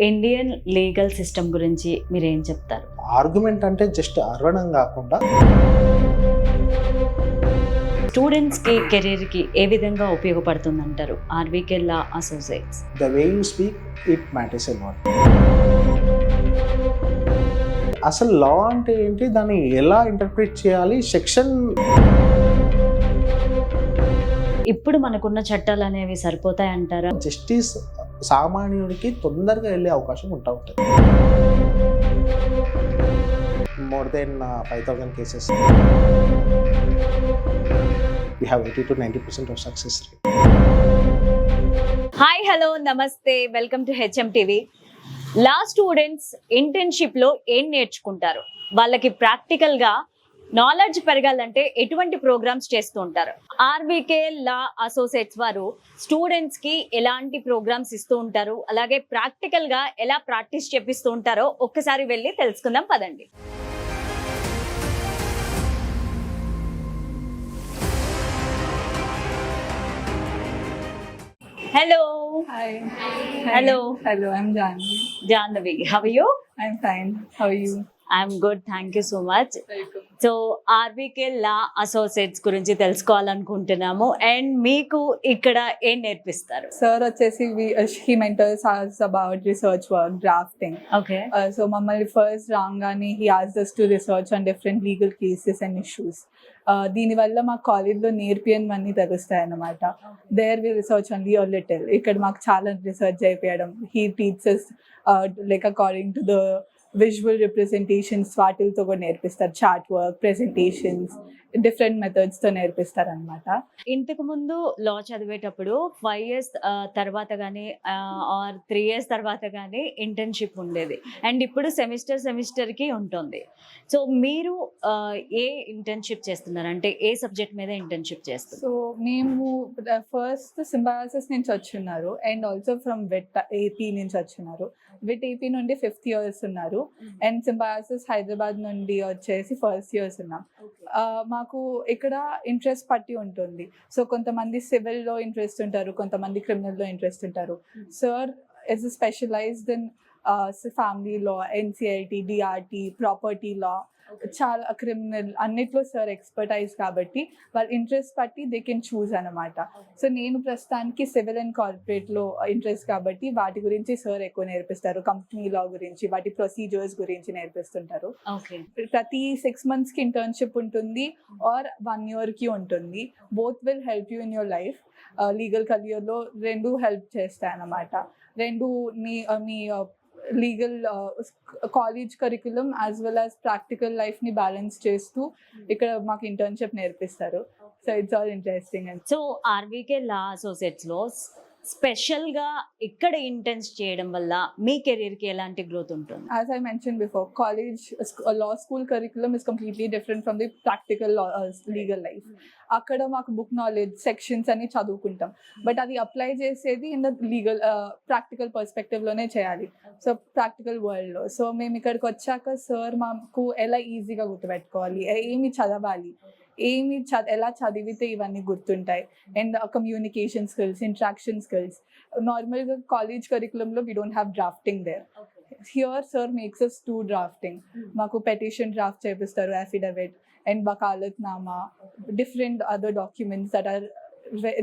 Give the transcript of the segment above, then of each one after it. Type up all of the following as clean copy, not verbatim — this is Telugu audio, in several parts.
ఇండియన్ లీగల్ సిస్టమ్ గురించి మీరు ఏం చెప్తారు? ఆర్గ్యుమెంట్ అంటే జస్ట్ అరవడం కాకుండా స్టూడెంట్స్ కి కెరీర్ కి ఏ విధంగా ఉపయోగపడుతుంది అంటారు RVK law associates? The way you speak it matters a lot. అసలు లా అంటే ఏంటి, దాన్ని ఎలా ఇంటర్ప్రిట్ చేయాలి, సెక్షన్ ఇప్పుడు మనకున్న చట్టాలు అనేవి సరిపోతాయి అంటారా? జస్టిస్ సామాన్యుడికి తొందరగా వెళ్ళే అవకాశం ఉంటుంది. More than 5,000 cases. We have 80 to 90% of success rate. Hi, hello, నమస్తే, welcome to HM TV. Law students internship లో ఏం నేర్చుకుంటారు? వాళ్ళకి ప్రాక్టికల్ గా నాలెడ్జ్ పెరగాలంటే ఎటువంటి ప్రోగ్రామ్స్ చేస్తూ ఉంటారు? ఆర్వీకే లా అసోసియేట్స్ వారు స్టూడెంట్స్ కి ఎలాంటి ప్రోగ్రామ్స్ ఇస్తూ ఉంటారు, అలాగే ప్రాక్టికల్ గా ఎలా ప్రాక్టీస్ చేపిస్తూ ఉంటారో ఒక్కసారి వెళ్ళి తెలుసుకుందాం పదండి. Hello. Hi. Hello. Hello, I'm Janvi. Janvi, how are you? I'm fine. How are you? I'm good, thank you so much. Welcome. So RVK law associates గురించి తెలుసుకోవాలనుకుంటున్నాము. అండ్ మీకు ఇక్కడ ఏం నేర్పిస్తారు? Sir వచ్చేసి he mentors us about research work, drafting. Okay. So మమ్మల్ని first రాగానే he asked us to research on different legal cases and issues. దీనివల్ల మా కాలేజ్లో నేర్పియనివన్నీ తెలుస్తాయి అన్నమాట. There we research only a little. ఇక్కడ మాకు చాలా రీసెర్చ్ అయిపోయడం. He teachers like according to the visual representations వాటితో కూడా నేర్పిస్తారు. చార్ట్ వర్క్, ప్రెజెంటేషన్స్, డిఫరెంట్ మెథడ్స్తో నేర్పిస్తారు అనమాట. ఇంతకు ముందు లా చదివేటప్పుడు 5 years తర్వాత కానీ ఆర్ 3 years తర్వాత కానీ ఇంటర్న్షిప్ ఉండేది. అండ్ ఇప్పుడు సెమిస్టర్కి ఉంటుంది. సో మీరు ఏ ఇంటర్న్షిప్ చేస్తున్నారు, అంటే ఏ సబ్జెక్ట్ మీద ఇంటర్న్షిప్ చేస్తారు? సో మేము ఫస్ట్ సింబాసిస్ నుంచి వచ్చున్నారు and also from VIT AP నుంచి వచ్చున్నారు. విట్ ఏపీ నుండి 5th years ఉన్నారు అండ్ సింబాసిస్ హైదరాబాద్ నుండి వచ్చేసి 1st years ఉన్నాం. మాకు ఇక్కడ ఇంట్రెస్ట్ పట్టి ఉంటుంది. సో కొంతమంది సివిల్లో ఇంట్రెస్ట్ ఉంటారు, కొంతమంది క్రిమినల్లో ఇంట్రెస్ట్ ఉంటారు. Sir is specialized in family law, NCLT, DRT, property law, చాలా క్రిమినల్ అన్నిట్లో సార్ ఎక్స్పర్టైజ్ కాబట్టి వాళ్ళ ఇంట్రెస్ట్ బట్టి దే కెన్ చూజ్ అనమాట. సో నేను ప్రస్తుతానికి సివిల్ అండ్ కార్పొరేట్లో ఇంట్రెస్ట్ కాబట్టి వాటి గురించి సార్ ఎక్కువ నేర్పిస్తారు. కంపెనీ లా గురించి, వాటి ప్రొసీజర్స్ గురించి నేర్పిస్తుంటారు. ప్రతి 6 monthsకి ఇంటర్న్షిప్ ఉంటుంది ఆర్ 1 yearకి ఉంటుంది. Both will help you in your life. Legal కెరియర్లో రెండు హెల్ప్ చేస్తాయి అన్నమాట. రెండు మీ legal college curriculum as well as practical లైఫ్ని బ్యాలెన్స్ చేస్తూ ఇక్కడ మాకు ఇంటర్న్షిప్ నేర్పిస్తారు. So it's all interesting. And so RVK law అసోసియేట్స్లో స్పెషల్గా ఇక్కడ ఇంటర్న్స్ చేయడం వల్ల మీ కెరీర్కి ఎలాంటి గ్రోత్ ఉంటుంది? As I mentioned before, college, law school curriculum is completely different from the practical legal life. అక్కడ మాకు బుక్ నాలెడ్జ్ సెక్షన్స్ అని చదువుకుంటాం, బట్ అది అప్లై చేసేది ఇన్ ద లీగల్ ప్రాక్టికల్ పర్స్పెక్టివ్లోనే చేయాలి. సో ప్రాక్టికల్ వరల్డ్లో. సో మేము ఇక్కడికి వచ్చాక సార్ మాకు ఎలా ఈజీగా గుర్తుపెట్టుకోవాలి, ఏమి చదవాలి, ఎలా చదివితే ఇవన్నీ గుర్తుంటాయి, and communication skills, interaction skills. నార్మల్గా కాలేజ్ కరికులంలో we don't have drafting there. Here sir makes us to drafting. మాకు పెటిషన్ డ్రాఫ్ట్ చేపిస్తారు, affidavit and vakalatnama, different other documents that are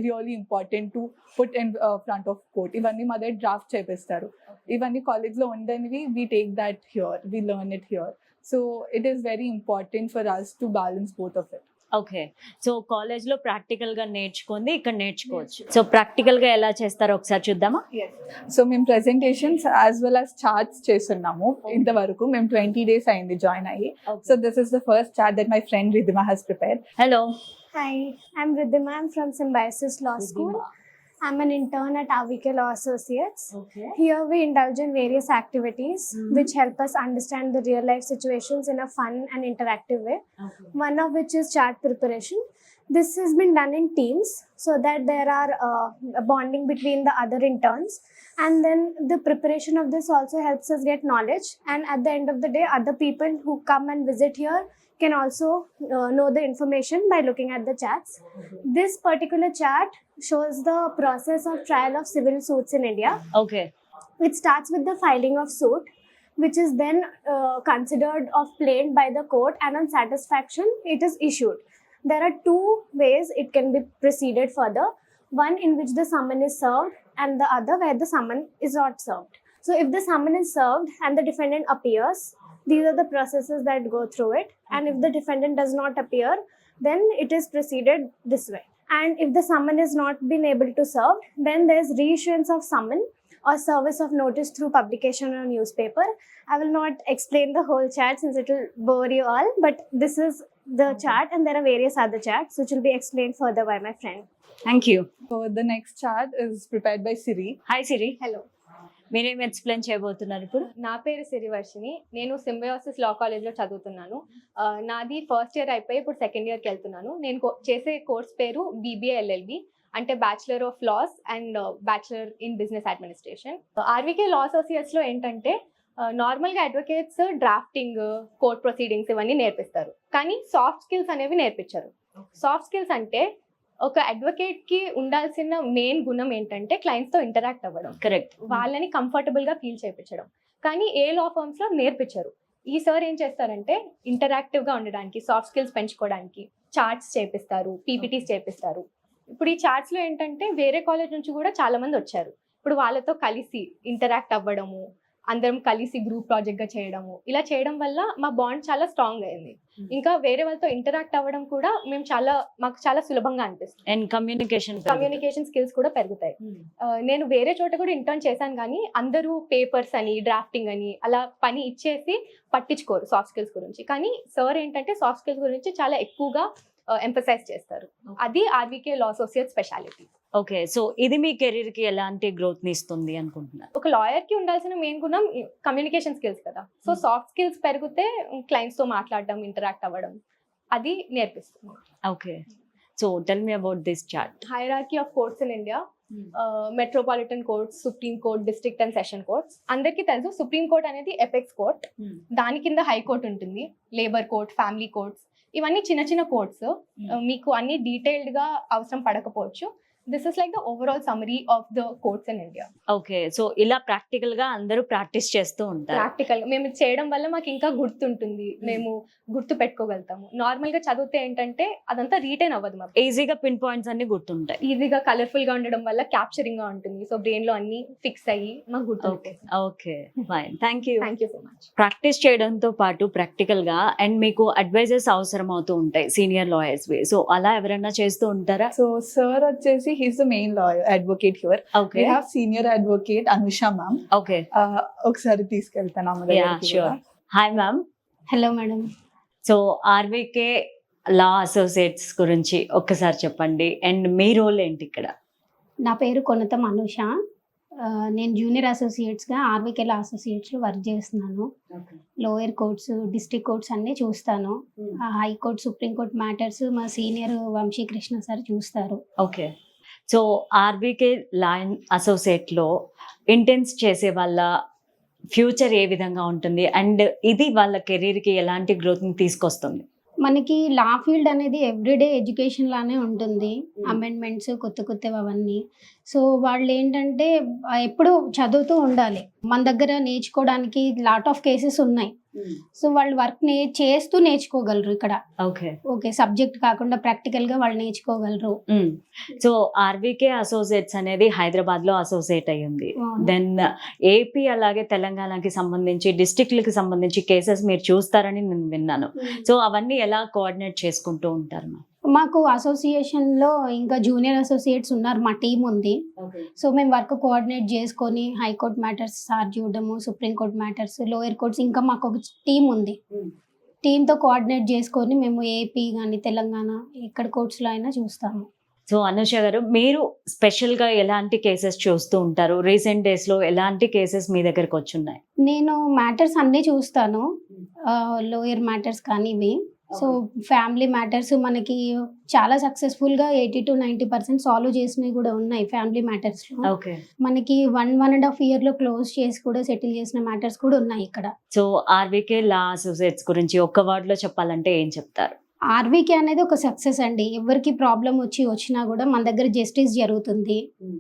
really important to put in front of court. ఇవన్నీ మా దగ్గర డ్రాఫ్ట్ చేపిస్తారు. ఇవన్నీ కాలేజ్లో ఉండనివి we take that here, we learn it here. So it is very important for us to balance both of it. Okay. So కాలేజ్లో ప్రాక్టికల్గా నేర్చుకుంది ఇక్కడ నేర్చుకోవచ్చు. సో ప్రాక్టికల్గా ఎలా చేస్తారో ఒకసారి చూద్దామా? సో మేము presentations as well as charts చేస్తున్నాము. ఇంతవరకు మేము 20 days అయింది జాయిన్ అయ్యి. So this is the first chart that my friend Ridhima has prepared. Hello. Hi, I'm Riddhima. I'm from Symbiosis Law School. I'm an intern at RVK Law Associates. Okay. Here we indulge in various activities which help us understand the real life situations in a fun and interactive way. Okay. One of which is chart preparation. This has been done in teams so that there are a bonding between the other interns, and then the preparation of this also helps us get knowledge, and at the end of the day other people who come and visit here can also know the information by looking at the charts. This particular chart shows the process of trial of civil suits in India. Okay. It starts with the filing of suit, which is then considered of plaint by the court, and on satisfaction it is issued. There are two ways it can be proceeded further. One in which the summon is served, and the other where the summon is not served. So if the summon is served and the defendant appears, these are the processes that go through it. And if the defendant does not appear, then it is proceeded this way. And if the summon is not been able to serve, then there is reissuance of summon or service of notice through publication on newspaper. I will not explain the whole chat since it will bore you all, but this is the chat, and there are various other chats which will be explained further by my friend. Thank you. So the next chat is prepared by Siri. Hi Siri, hello, మీరేం ఎక్స్ప్లెయిన్ చేయబోతున్నారు ఇప్పుడు? నా పేరు సిరివర్షిని. నేను సింబయోసిస్ లా కాలేజ్లో చదువుతున్నాను. నాది ఫస్ట్ ఇయర్ అయిపోయి ఇప్పుడు సెకండ్ ఇయర్కి వెళ్తున్నాను. నేను చేసే కోర్స్ పేరు BBA LLB, అంటే bachelor of laws and bachelor in business administration. RVK law అసోసియేట్స్లో ఏంటంటే నార్మల్గా అడ్వకేట్స్ డ్రాఫ్టింగ్, కోర్ట్ ప్రొసీడింగ్స్ ఇవన్నీ నేర్పిస్తారు, కానీ సాఫ్ట్ స్కిల్స్ అనేవి నేర్పించారు. సాఫ్ట్ స్కిల్స్ అంటే ఒక అడ్వకేట్ కి ఉండాల్సిన మెయిన్ గుణం ఏంటంటే క్లయింట్స్ తో ఇంటరాక్ట్ అవ్వడం, కరెక్ట్. వాళ్ళని కంఫర్టబుల్ గా ఫీల్ చేయించడం. కానీ ఏ లా ఫర్మ్స్ లో నేర్పించరు. ఈ సార్ ఏం చేస్తారంటే ఇంటరాక్టివ్ గా ఉండడానికి, సాఫ్ట్ స్కిల్స్ పెంచుకోవడానికి చార్ట్స్ చేపిస్తారు, PPTs చేపిస్తారు. ఇప్పుడు ఈ చార్ట్స్ లో ఏంటంటే వేరే కాలేజ్ నుంచి కూడా చాలా మంది వచ్చారు. ఇప్పుడు వాళ్ళతో కలిసి ఇంటరాక్ట్ అవ్వడము, అందరం కలిసి గ్రూప్ ప్రాజెక్ట్ గా చేయడము, ఇలా చేయడం వల్ల మా బాండ్ చాలా స్ట్రాంగ్ అయింది. ఇంకా వేరే వాళ్ళతో ఇంటరాక్ట్ అవ్వడం కూడా మాకు చాలా సులభంగా అనిపిస్తుంది. అండ్ కమ్యూనికేషన్ స్కిల్స్ కూడా పెరుగుతాయి. నేను వేరే చోట కూడా ఇంటర్న్ చేశాను, కానీ అందరూ పేపర్స్ అని, డ్రాఫ్టింగ్ అని అలా పని ఇచ్చేసి పట్టించుకోరు సాఫ్ట్ స్కిల్స్ గురించి. కానీ సార్ ఏంటంటే సాఫ్ట్ స్కిల్స్ గురించి చాలా ఎక్కువగా ఎంఫసైజ్ చేస్తారు. అది ఆర్వీకే లా అసోసియేట్ స్పెషాలిటీ. ఓకే, సో ఇది మీ కెరీర్ కి ఎలాంటి గ్రోత్ ని ఇస్తుంది అనుకుంటున్నారు? ఒక లాయర్ కి ఉండాల్సిన మెయిన్ గుణం కమ్యూనికేషన్ స్కిల్స్ కదా. సో సాఫ్ట్ స్కిల్స్ పెరిగితే క్లయింట్స్ తో మాట్లాడడం, ఇంటరాక్ట్ అవ్వడం, అది నేర్పిస్తుంది. Okay, so tell me about this chart. Hierarchy of courts in India, metropolitan courts, supreme court, district and session courts. అందరికీ తెలుసు సుప్రీం కోర్ట్ అనేది ఎపెక్స్ కోర్ట్, దాని కింద హైకోర్ట్ ఉంటుంది, లేబర్ కోర్ట్, ఫ్యామిలీ కోర్ట్స్, ఇవన్నీ చిన్న చిన్న కోర్ట్స్. మీకు అన్ని డీటెయిల్డ్ గా అవసరం పడకపోవచ్చు. This is like the overall summary of the courts in India. Okay, so ఇలా ప్రాక్టికల్ గా అందరూ ప్రాక్టీస్ చేస్తూ ఉంటారు. ప్రాక్టికల్ మేము చేయడం వల్ల మాకు ఇంకా గుర్తుంటుంది, మేము గుర్తు పెట్టుకోగలుగుతాము. నార్మల్ గా చదివితే ఏంటంటే అదంతా రీటైన్ అవ్వదు, మాకు ఈజీగా పిన్ పాయింట్స్ అన్ని గుర్తుంటాయి. ఈజీగా కలర్ఫుల్ గా ఉండడం వల్ల క్యాప్చరింగ్ గా ఉంటుంది. సో బ్రెయిన్ లో అన్ని ఫిక్స్ అయ్యి మాకు గుర్తుంటాయి. Okay fine, thank you so much. Practice చేయడంతో పాటు ప్రాక్టికల్ గా అండ్ మీకు అడ్వైజర్స్ అవసరం అవుతూ ఉంటాయి సీనియర్ లాయర్స్ వి. సో అలా ఎవరైనా చేస్తూ ఉంటారా? So sir వచ్చేసి he's the main lawyer advocate here. Okay, We have senior advocate Anusha ma'am. Okay, ఒకసారి తీసుకెళ్తాను ఆమె యా దగ్గరికి షూర్. కూడా. Hi ma'am. Hello madam. So RVK law associates గురించి ఒక్కసారి చెప్పండి, అండ్ మీ రోల్ ఏంటి ఇక్కడ? నా పేరు కొనతం అనూష. నేను జూనియర్ అసోసియేట్స్గా ఆర్వీకే లా అసోసియేట్స్లో వర్క్ చేస్తున్నాను. లోయర్ కోర్ట్స్, డిస్ట్రిక్ట్ కోర్ట్స్ అన్నీ చూస్తాను. హైకోర్టు, సుప్రీంకోర్టు మ్యాటర్స్ మా సీనియర్ వంశీకృష్ణ సార్ చూస్తారు. ఓకే, సో ఆర్వీకే లా అసోసియేట్లో ఇంటెన్స్ చేసే వాళ్ళ ఫ్యూచర్ ఏ విధంగా ఉంటుంది, అండ్ ఇది వాళ్ళ కెరీర్కి ఎలాంటి గ్రోత్ని తీసుకొస్తుంది? మనకి లా ఫీల్డ్ అనేది ఎవ్రీడే ఎడ్యుకేషన్ లానే ఉంటుంది. అమెండ్మెంట్స్ కొత్తవి అవన్నీ. సో వాళ్ళు ఏంటంటే ఎప్పుడు చదువుతూ ఉండాలి. మన దగ్గర నేర్చుకోవడానికి లాట్ ఆఫ్ కేసెస్ ఉన్నాయి. సో వాళ్ళు వర్క్ చేస్తూ నేర్చుకోగలరు ఇక్కడ. ఓకే, సబ్జెక్ట్ కాకుండా ప్రాక్టికల్ గా వాళ్ళు నేర్చుకోగలరు. సో ఆర్వీకే అసోసియేట్స్ అనేది హైదరాబాద్ లో అసోసియేట్ అయ్యింది. దెన్ ఏపీ అలాగే తెలంగాణకి సంబంధించి డిస్ట్రిక్ట్లకి సంబంధించి కేసెస్ మీరు చూస్తారని నేను విన్నాను. సో అవన్నీ ఎలా కోఆర్డినేట్ చేసుకుంటూ ఉంటారు? మాకు అసోసియేషన్లో ఇంకా జూనియర్ అసోసియేట్స్ ఉన్నారు, మా టీం ఉంది. సో మేము వర్క్ కోఆర్డినేట్ చేసుకొని హైకోర్టు మ్యాటర్స్ సార్ చూడడము, సుప్రీంకోర్టు మ్యాటర్స్, లోయర్ కోర్ట్స్, ఇంకా మాకు ఒక టీం ఉంది. టీంతో కోఆర్డినేట్ చేసుకొని మేము ఏపీ కానీ తెలంగాణ ఎక్కడ కోర్ట్స్లో అయినా చూస్తాము. సో అనూష గారు, మీరు స్పెషల్గా ఎలాంటి కేసెస్ చూస్తూ ఉంటారు? రీసెంట్ డేస్లో ఎలాంటి కేసెస్ మీ దగ్గరకు వచ్చున్నాయి? నేను మ్యాటర్స్ అన్నీ చూస్తాను, లోయర్ మ్యాటర్స్ కానీ ఇవి. సో ఫ్యామిలీ మ్యాటర్స్ మనకి చాలా సక్సెస్ఫుల్గా 80 to 90% సాల్వ్ చేసినవి కూడా ఉన్నాయి. ఫ్యామిలీ మ్యాటర్స్లో మనకి 1.5 yearలో క్లోజ్ చేసి కూడా సెటిల్ చేసిన మ్యాటర్స్ కూడా ఉన్నాయి ఇక్కడ. సో ఆర్వీకే లా అసోసియేట్స్ గురించి ఒక్క వర్డ్లో చెప్పాలంటే ఏం చెప్తారు? ఆర్వీకే అనేది ఒక సక్సెస్ అండి. ఎవరికి ప్రాబ్లం వచ్చినా కూడా మన దగ్గర జస్టిస్ జరుగుతుంది.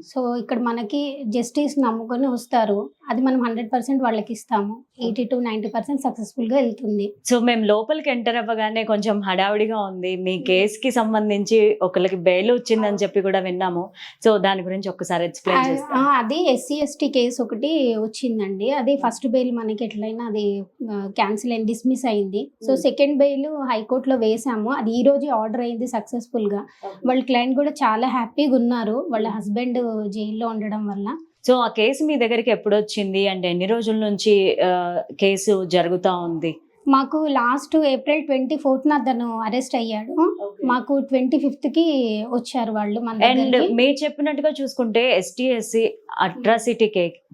సో ఇక్కడ మనకి జస్టిస్ నమ్ముకొని వస్తారు, అది మనం 100% వాళ్ళకి ఇస్తాము. 80 to 90% సక్సెస్ఫుల్గా వెళ్తుంది. సో మేము లోపలికి ఎంటర్ అవ్వగానే కొంచెం హడావుడిగా ఉంది. మీ కేసుకి సంబంధించి ఒకరికి బెయిల్ వచ్చిందని చెప్పి కూడా విన్నాము. సో దాని గురించి ఒక్కసారి ఎక్స్ప్లెయిన్ చేస్తాం. అది SC/ST కేసు ఒకటి వచ్చిందండి. అది ఫస్ట్ బెయిల్ మనకి ఎట్లయినా అది క్యాన్సిల్ అయింది, డిస్మిస్ అయింది. సో సెకండ్ బెయిల్ హైకోర్టులో వేసాము. అది ఈ రోజు ఆర్డర్ అయింది సక్సెస్ఫుల్ గా. వాళ్ళ క్లయింట్ కూడా చాలా హ్యాపీగా ఉన్నారు, వాళ్ళ హస్బెండ్ జైల్లో ఉండడం వల్ల. సో ఆ కేసు మీ దగ్గరికి ఎప్పుడు వచ్చింది అంటే ఎన్ని రోజుల నుంచి కేసు జరుగుతా ఉంది? మాకు లాస్ట్ April 24th అతను అరెస్ట్ అయ్యాడు. మాకు 25th వచ్చారు వాళ్ళు మన అండ్ దగ్గరికి. మీరు చెప్పినట్టుగా చూసుకుంటే ST/SC అట్రాసిటీ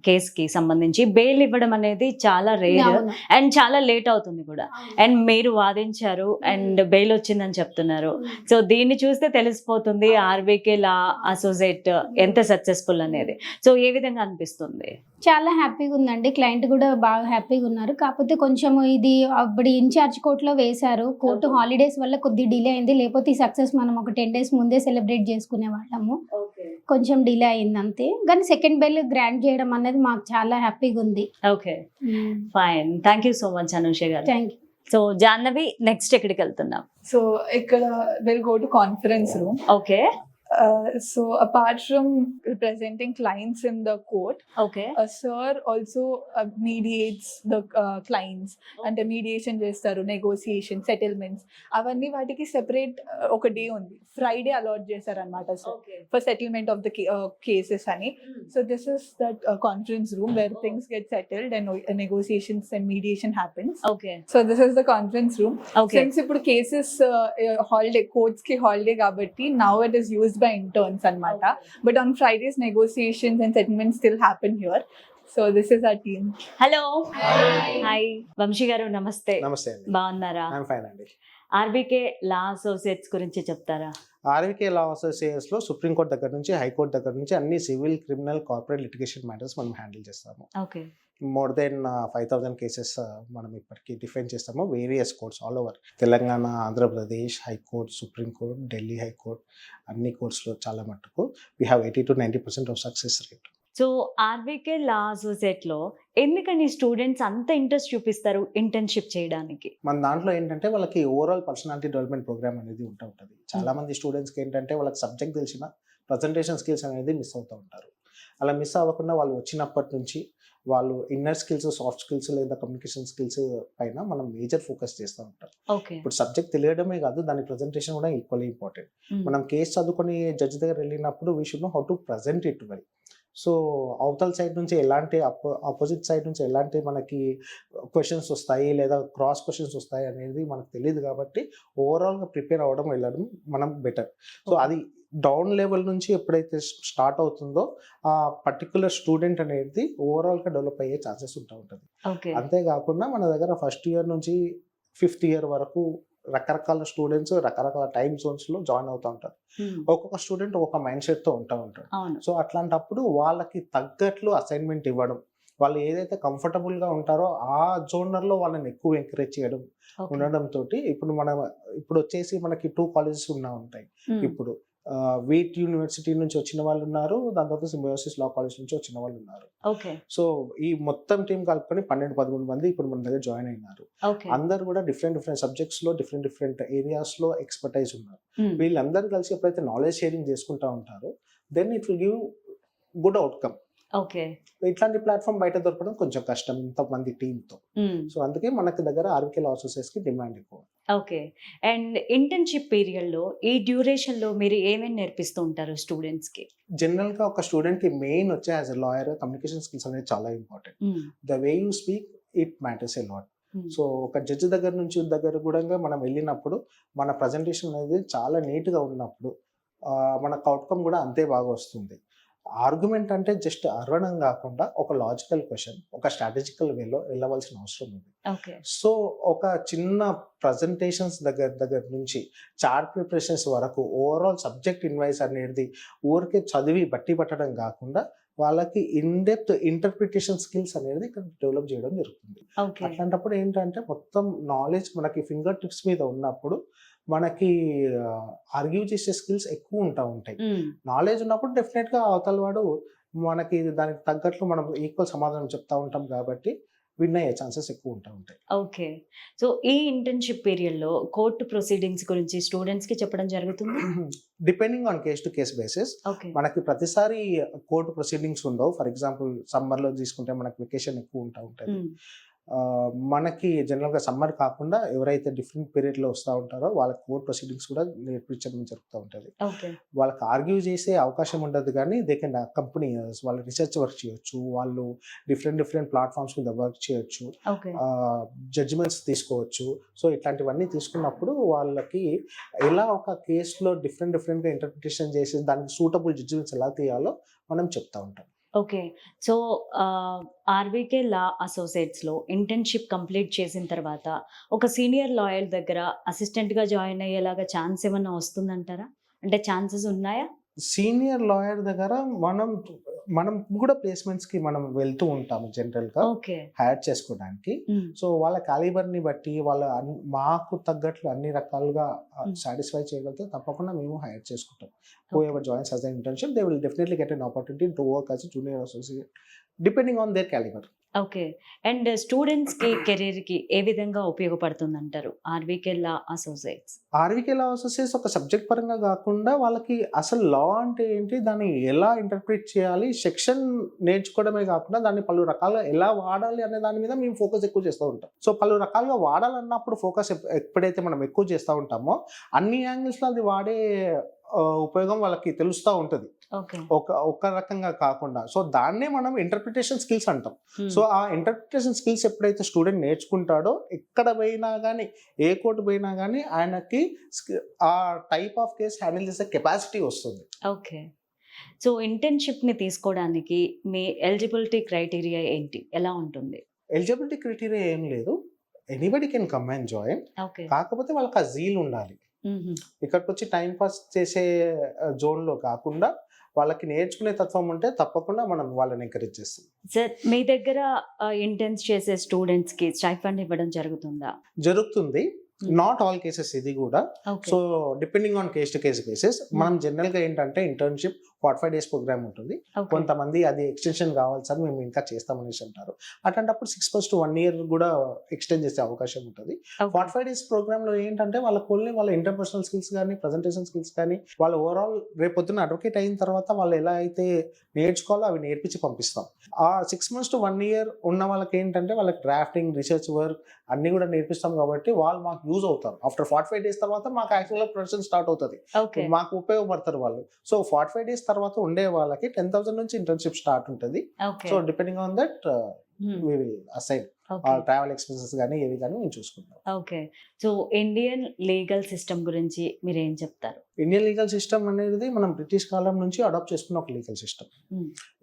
కేసుకి సంబంధించి బెయిల్ ఇవ్వడం అనేది చాలా రేర్ అవును. అండ్ చాలా లేట్ అవుతుంది కూడా. అండ్ మీరు వాదించారు అండ్ బెయిల్ వచ్చిందని చెప్తున్నారు. సో దీన్ని చూస్తే తెలిసిపోతుంది ఆర్బీకే లా అసోసియేట్ ఎంత సక్సెస్ఫుల్ అనేది. సో ఏ విధంగా అనిపిస్తుంది? చాలా హ్యాపీగా ఉందండి, క్లయింట్ కూడా బాగా హ్యాపీగా ఉన్నారు. కాకపోతే కొంచెం ఇది అప్పుడు ఇన్ఛార్జ్ కోర్టులో వేశారు, కోర్టు హాలిడేస్ వల్ల కొద్ది డిలే అయింది. లేకపోతే ఈ సక్సెస్ మనం ఒక 10 days ముందే సెలబ్రేట్ చేసుకునే వాళ్ళము. కొంచెం డిలే అయింది అంతే. కానీ సెకండ్ బెయిల్ గ్రాంట్ చేయడం అనేది మాకు చాలా హ్యాపీగా ఉంది. Okay, fine. Thank you so much Anusha గారు. Thank you. So Jahnavi, next ఎక్కడికి వెళ్తున్నాం? So ఇక్కడ we'll go to conference room. Okay So apart from representing clients in the court, okay sir also mediates the clients. అంటే మీడియేషన్ చేస్తారు, నెగోసియేషన్, సెటిల్మెంట్స్, అవన్నీ వాటికి సెపరేట్ ఒక డే ఉంది. ఫ్రైడే అలాట్ చేశారు అనమాట sir for settlement of the cases అని. So this is that conference room where things get settled and negotiations and mediation happens. Okay so this is the conference room. Okay since ఇప్పుడు కేసెస్ హాలిడే, కోర్ట్స్ కి హాలిడే కాబట్టి now it is used by interns anamata, but on Fridays negotiations and settlements still happen here. So this is our team. Hello, hi. Vamshi గారు నమస్తే. నమస్తే అండి. బాగున్నారా? ఐఎమ్ ఫైన్ అండి. ఆర్బీకే లా అసోసియేట్స్ గురించి చెప్తారా? ఆర్వీకే లా అసోసియేట్స్లో సుప్రీంకోర్టు దగ్గర నుంచి హైకోర్టు దగ్గర నుంచి అన్ని civil, criminal, corporate litigation matters మనం హ్యాండిల్ చేస్తాము. ఓకే. మోర్ దెన్ 5,000 కేసెస్ మనం ఇప్పటికీ డిఫైన్ చేస్తాము. Various courts all over Telangana, Andhra Pradesh, high court, supreme court, Delhi high court, అన్ని కోర్ట్స్లో చాలా మట్టుకు we have 80 to 90% of success rate. So RBK law అసోసియేట్లో ఎందుకని స్టూడెంట్స్ అంత ఇంట్రెస్ట్ చూపిస్తారు ఇంటర్న్షిప్ చేయడానికి? మన దాంట్లో ఏంటంటే వాళ్ళకి ఓవరాల్ పర్సనాలిటీ డెవలప్మెంట్ ప్రోగ్రామ్ అనేది ఉంటుంది. చాలా మంది స్టూడెంట్స్కి ఏంటంటే వాళ్ళకి సబ్జెక్ట్ తెలిసిన ప్రజెంటేషన్ స్కిల్స్ అనేది మిస్ అవుతూ ఉంటారు. అలా మిస్ అవ్వకుండా వాళ్ళు వచ్చినప్పటి నుంచి వాళ్ళు ఇన్నర్ స్కిల్స్, సాఫ్ట్ స్కిల్స్ లేదా కమ్యూనికేషన్ స్కిల్స్ పైన మనం మేజర్ ఫోకస్ చేస్తూ ఉంటాం. ఓకే. ఇప్పుడు సబ్జెక్ట్ తెలియడమే కాదు, దాని ప్రజెంటేషన్ కూడా ఈక్వల్లీ ఇంపార్టెంట్. మనం కేసు చదువుకొని జడ్జి దగ్గర వెళ్ళినప్పుడు we should know how to present it well. So అవతల సైడ్ నుంచి ఎలాంటి ఆపోజిట్ సైడ్ నుంచి ఎలాంటి మనకి క్వశ్చన్స్ వస్తాయి లేదా క్రాస్ క్వశ్చన్స్ వస్తాయి అనేది మనకు తెలియదు. కాబట్టి ఓవరాల్గా ప్రిపేర్ అవ్వడం వెళ్ళడం మనం బెటర్. సో అది డౌన్ లెవెల్ నుంచి ఎప్పుడైతే స్టార్ట్ అవుతుందో ఆ పర్టికులర్ స్టూడెంట్ అనేది ఓవరాల్గా డెవలప్ అయ్యే ఛాన్సెస్ ఉంటుంది. ఓకే. అంతేకాకుండా మన దగ్గర ఫస్ట్ ఇయర్ నుంచి 5th year వరకు రకరకాల స్టూడెంట్స్ రకరకాల టైమ్ జోన్స్లో జాయిన్ అవుతూ ఉంటారు. ఒక్కొక్క స్టూడెంట్ ఒక్కొక్క మైండ్ సెట్తో ఉంటారు. అవును. సో అట్లాంటప్పుడు వాళ్ళకి తగ్గట్లు అసైన్మెంట్ ఇవ్వడం, వాళ్ళు ఏదైతే కంఫర్టబుల్గా ఉంటారో ఆ జోనర్లో వాళ్ళని ఎక్కువ ఎంకరేజ్ చేయడం ఉండడంతో ఇప్పుడు వచ్చేసి మనకి 2 colleges ఉంటాయి. ఇప్పుడు వీట్ యూనివర్సిటీ నుంచి వచ్చిన వాళ్ళు ఉన్నారు, దాని తర్వాత సింబయోసిస్ లా కాలేజ్ నుంచి వచ్చిన వాళ్ళు ఉన్నారు. ఓకే. సో ఈ మొత్తం టీం కలుపుకొని 12-13 మంది ఇప్పుడు మన దగ్గర జాయిన్ అయినారు. ఓకే. అందరు కూడా డిఫరెంట్ సబ్జెక్ట్స్ లో డిఫరెంట్ ఏరియాస్ లో ఎక్స్పర్టైజ్ ఉన్నారు. వీళ్ళందరూ కలిసి ఎప్పుడైతే నాలెడ్జ్ షేరింగ్ చేసుకుంటా ఉంటారో then it will give good outcome. Okay. ఇట్లాంటి ప్లాట్ఫామ్ బయట దొరకడం కొంచెం కష్టం ఇంతమంది టీంతో. సో అందుకే మనకి దగ్గర ఆర్బీకే లా అసోసియేట్స్ కి డిమాండ్ ఎక్కువ. ఓకే. అండ్ ఇంటర్న్షిప్ పీరియడ్లో ఈ డ్యూరేషన్లో మీరు ఏమేమి నేర్పిస్తూ ఉంటారు స్టూడెంట్స్కి? జనరల్గా ఒక స్టూడెంట్కి మెయిన్ వచ్చే as a lawyer communication skills అనేది చాలా important. The way you speak it matters a lot. So ఒక జడ్జి దగ్గర కూడా మనం వెళ్ళినప్పుడు మన ప్రజెంటేషన్ అనేది చాలా నీట్గా ఉన్నప్పుడు మనకు అవుట్కమ్ కూడా అంతే బాగా వస్తుంది. ఆర్గ్యుమెంట్ అంటే జస్ట్ అరవడం కాకుండా ఒక లాజికల్ క్వశ్చన్, ఒక స్ట్రాటజికల్ వేలో వెళ్ళవలసిన అవసరం ఉంది. సో ఒక చిన్న ప్రజెంటేషన్స్ దగ్గర నుంచి చార్ట్ ప్రిపరేషన్స్ వరకు ఓవరాల్ సబ్జెక్ట్ ఇన్వైస్ అనేది ఊరికే చదివి బట్టి పట్టడం కాకుండా వాళ్ళకి ఇన్డెప్త్ ఇంటర్ప్రిటేషన్ స్కిల్స్ అనేది ఇక్కడ డెవలప్ చేయడం జరుగుతుంది. అట్లాంటప్పుడు ఏంటంటే మొత్తం నాలెడ్జ్ మనకి ఫింగర్ టిప్స్ మీద ఉన్నప్పుడు మనకి ఆర్గ్యూ చేసే స్కిల్స్ ఎక్కువ ఉంటాయి. నాలెడ్జ్ ఉన్నప్పుడు డెఫినెట్గా అవతల వాడు మనకి దానికి తగ్గట్లు మనం ఈక్వల్ సమాధానం చెప్తా ఉంటాం కాబట్టి విన్ అయ్యే ఛాన్సెస్ ఎక్కువ ఉంటాయి. ఓకే. సో ఈ ఇంటర్న్షిప్ పీరియడ్ లో కోర్టు ప్రొసీడింగ్స్ గురించి స్టూడెంట్స్ కి చెప్పడం జరుగుతుంది. Depending on case to case basis. Okay. మనకి ప్రతిసారి కోర్టు ప్రొసీడింగ్స్ ఉండవు. ఫర్ ఎగ్జాంపుల్ సమ్మర్ లో తీసుకుంటే మనకి వెకేషన్ ఎక్కువ ఉంటుంది. మనకి జనరల్గా సమ్మర్ కాకుండా ఎవరైతే డిఫరెంట్ పీరియడ్లో వస్తూ ఉంటారో వాళ్ళకి కోర్ట్ ప్రొసీడింగ్స్ కూడా నేర్పించడం జరుగుతూ ఉంటుంది. వాళ్ళకి ఆర్గ్యూ చేసే అవకాశం ఉండదు, కానీ దే కెన్ కంపెనీస్ వాళ్ళ రీసెర్చ్ వర్క్ చేయొచ్చు, వాళ్ళు డిఫరెంట్ ప్లాట్ఫామ్స్ మీద వర్క్ చేయొచ్చు, జడ్జిమెంట్స్ తీసుకోవచ్చు. సో ఇట్లాంటివన్నీ తీసుకున్నప్పుడు వాళ్ళకి ఎలా ఒక కేసులో డిఫరెంట్గా ఇంటర్ప్రిటేషన్ చేసి దానికి సూటబుల్ జడ్జిమెంట్స్ ఎలా తీయాలో మనం చెప్తా ఉంటాం. Okay. So RVK law associates లో ఇంటర్న్షిప్ కంప్లీట్ చేసిన తర్వాత ఒక సీనియర్ లాయర్ దగ్గర అసిస్టెంట్ గా జాయిన్ అయ్యేలాగా ఛాన్స్ ఏమన్నా వస్తుందంటారా? అంటే ఛాన్సెస్ ఉన్నాయా? సీనియర్ లాయర్ దగ్గర మనం కూడా ప్లేస్మెంట్స్ కి మనం వెళ్తూ ఉంటాము జనరల్ గా హైర్ చేసుకోవడానికి. సో వాళ్ళ క్యాలిబర్ ని బట్టి వాళ్ళ మాకు తగ్గట్లు అన్ని రకాలుగా సాటిస్ఫై చేయగలిగితే తప్పకుండా మేము హైర్ చేసుకుంటాం. whoever joins as an internship, they will definitely get an opportunity to work as a junior associate depending on their caliber. Okay. And students కి కెరీర్ కి ఏ విధంగా ఉపయోగపడుతుంది అంటారు RVK law associates? ఆర్వీకే law associates ఒక సబ్జెక్ట్ పరంగా కాకుండా వాళ్ళకి అసలు లా అంటే ఏంటి, దాన్ని ఎలా ఇంటర్ప్రిట్ చేయాలి, సెక్షన్ నేర్చుకోవడమే కాకుండా దాన్ని పలు రకాలుగా ఎలా వాడాలి అనే దాని మీద మేము ఫోకస్ ఎక్కువ చేస్తూ ఉంటాం. సో పలు రకాలుగా వాడాలన్నప్పుడు ఫోకస్ ఎప్పుడైతే మనం ఎక్కువ చేస్తూ ఉంటామో అన్ని యాంగిల్స్లో అది వాడే ఉపయోగం వాళ్ళకి తెలుస్తూ ఉంటుంది, ఒక రకంగా కాకుండా. సో దాన్నే మనం ఇంటర్ప్రిటేషన్ స్కిల్స్ అంటాం. సో ఆ ఇంటర్ప్రిటేషన్ స్కిల్స్ ఎప్పుడైతే స్టూడెంట్ నేర్చుకుంటాడో ఎక్కడ పోయినా కానీ ఏ కోర్టు పోయినా కానీ ఆయనకి ఆ టైప్ ఆఫ్ కేస్ హ్యాండిల్ చేసే కెపాసిటీ వస్తుంది. ఓకే. సో ఇంటర్న్షిప్ ని తీసుకోవడానికి మీ ఎలిజిబిలిటీ క్రైటీరియా ఏంటి, ఎలా ఉంటుంది? ఎలిజిబిలిటీ క్రైటీరియా ఏం లేదు, anybody can come and join. కాకపోతే వాళ్ళకి ఆ జీల్ ఉండాలి. ఇక్కడికి వచ్చి టైం పాస్ చేసే జోన్ లో కాకుండా వాళ్ళకి నేర్చుకునే తత్వం ఉంటే తప్పకుండా మనం వాళ్ళని ఎంకరేజ్ చేస్తాం. సార్, మీ దగ్గర ఇంటర్న్స్ చేసే స్టూడెంట్స్ కి స్టైఫండ్ ఇవ్వడం జరుగుతుందా? జరుగుతుంది, నాట్ ఆల్ కేసెస్ ఇది కూడా. So depending on case to case basis. మనం జనరల్ గా ఏంటంటే ఇంటర్న్షిప్ 45 days ప్రోగ్రామ్ ఉంటుంది. కొంతమంది అది ఎక్స్టెన్షన్ కావాలి సార్ మేము ఇంకా చేస్తామనేసి అంటారు. అట్లాంటప్పుడు 6 months to 1 year కూడా ఎక్స్టెండ్ చేసే అవకాశం ఉంటుంది. 45 days ప్రోగ్రామ్ లో ఏంటంటే వాళ్ళకి ఓన్లీ వాళ్ళ ఇంటర్పర్సనల్ స్కిల్స్ కానీ ప్రజెంటేషన్ స్కిల్స్ కానీ వాళ్ళ ఓవరాల్ రేపొద్దున అడ్వకేట్ అయిన తర్వాత వాళ్ళు ఎలా అయితే నేర్చుకోవాలో అవి నేర్పించి పంపిస్తాం. ఆ 6 months to 1 year ఉన్న వాళ్ళకి ఏంటంటే వాళ్ళకి డ్రాఫ్టింగ్, రీసెర్చ్ వర్క్ అన్ని కూడా నేర్పిస్తాం కాబట్టి వాళ్ళు మాకు యూజ్ అవుతారు. ఆఫ్టర్ 45 days తర్వాత మాకు యాక్చువల్గా ప్రొడక్షన్ స్టార్ట్ అవుతుంది, మాకు ఉపయోగపడతారు వాళ్ళు. సో 45 days తర్వాత ఉండే వాళ్ళకి 10,000 నుంచి ఇంటర్న్షిప్ స్టార్ట్ ఉంటుంది. So depending on that we will assign travel expenses కానీ ఏవి కానీ మేము చూసుకుంటాం. Okay. So Indian legal system గురించి మీరు ఏం చెప్తారు? ఇండియన్ లీగల్ సిస్టమ్ అనేది మనం బ్రిటిష్ కాలం నుంచి అడాప్ట్ చేసుకున్న ఒక లీగల్ సిస్టమ్.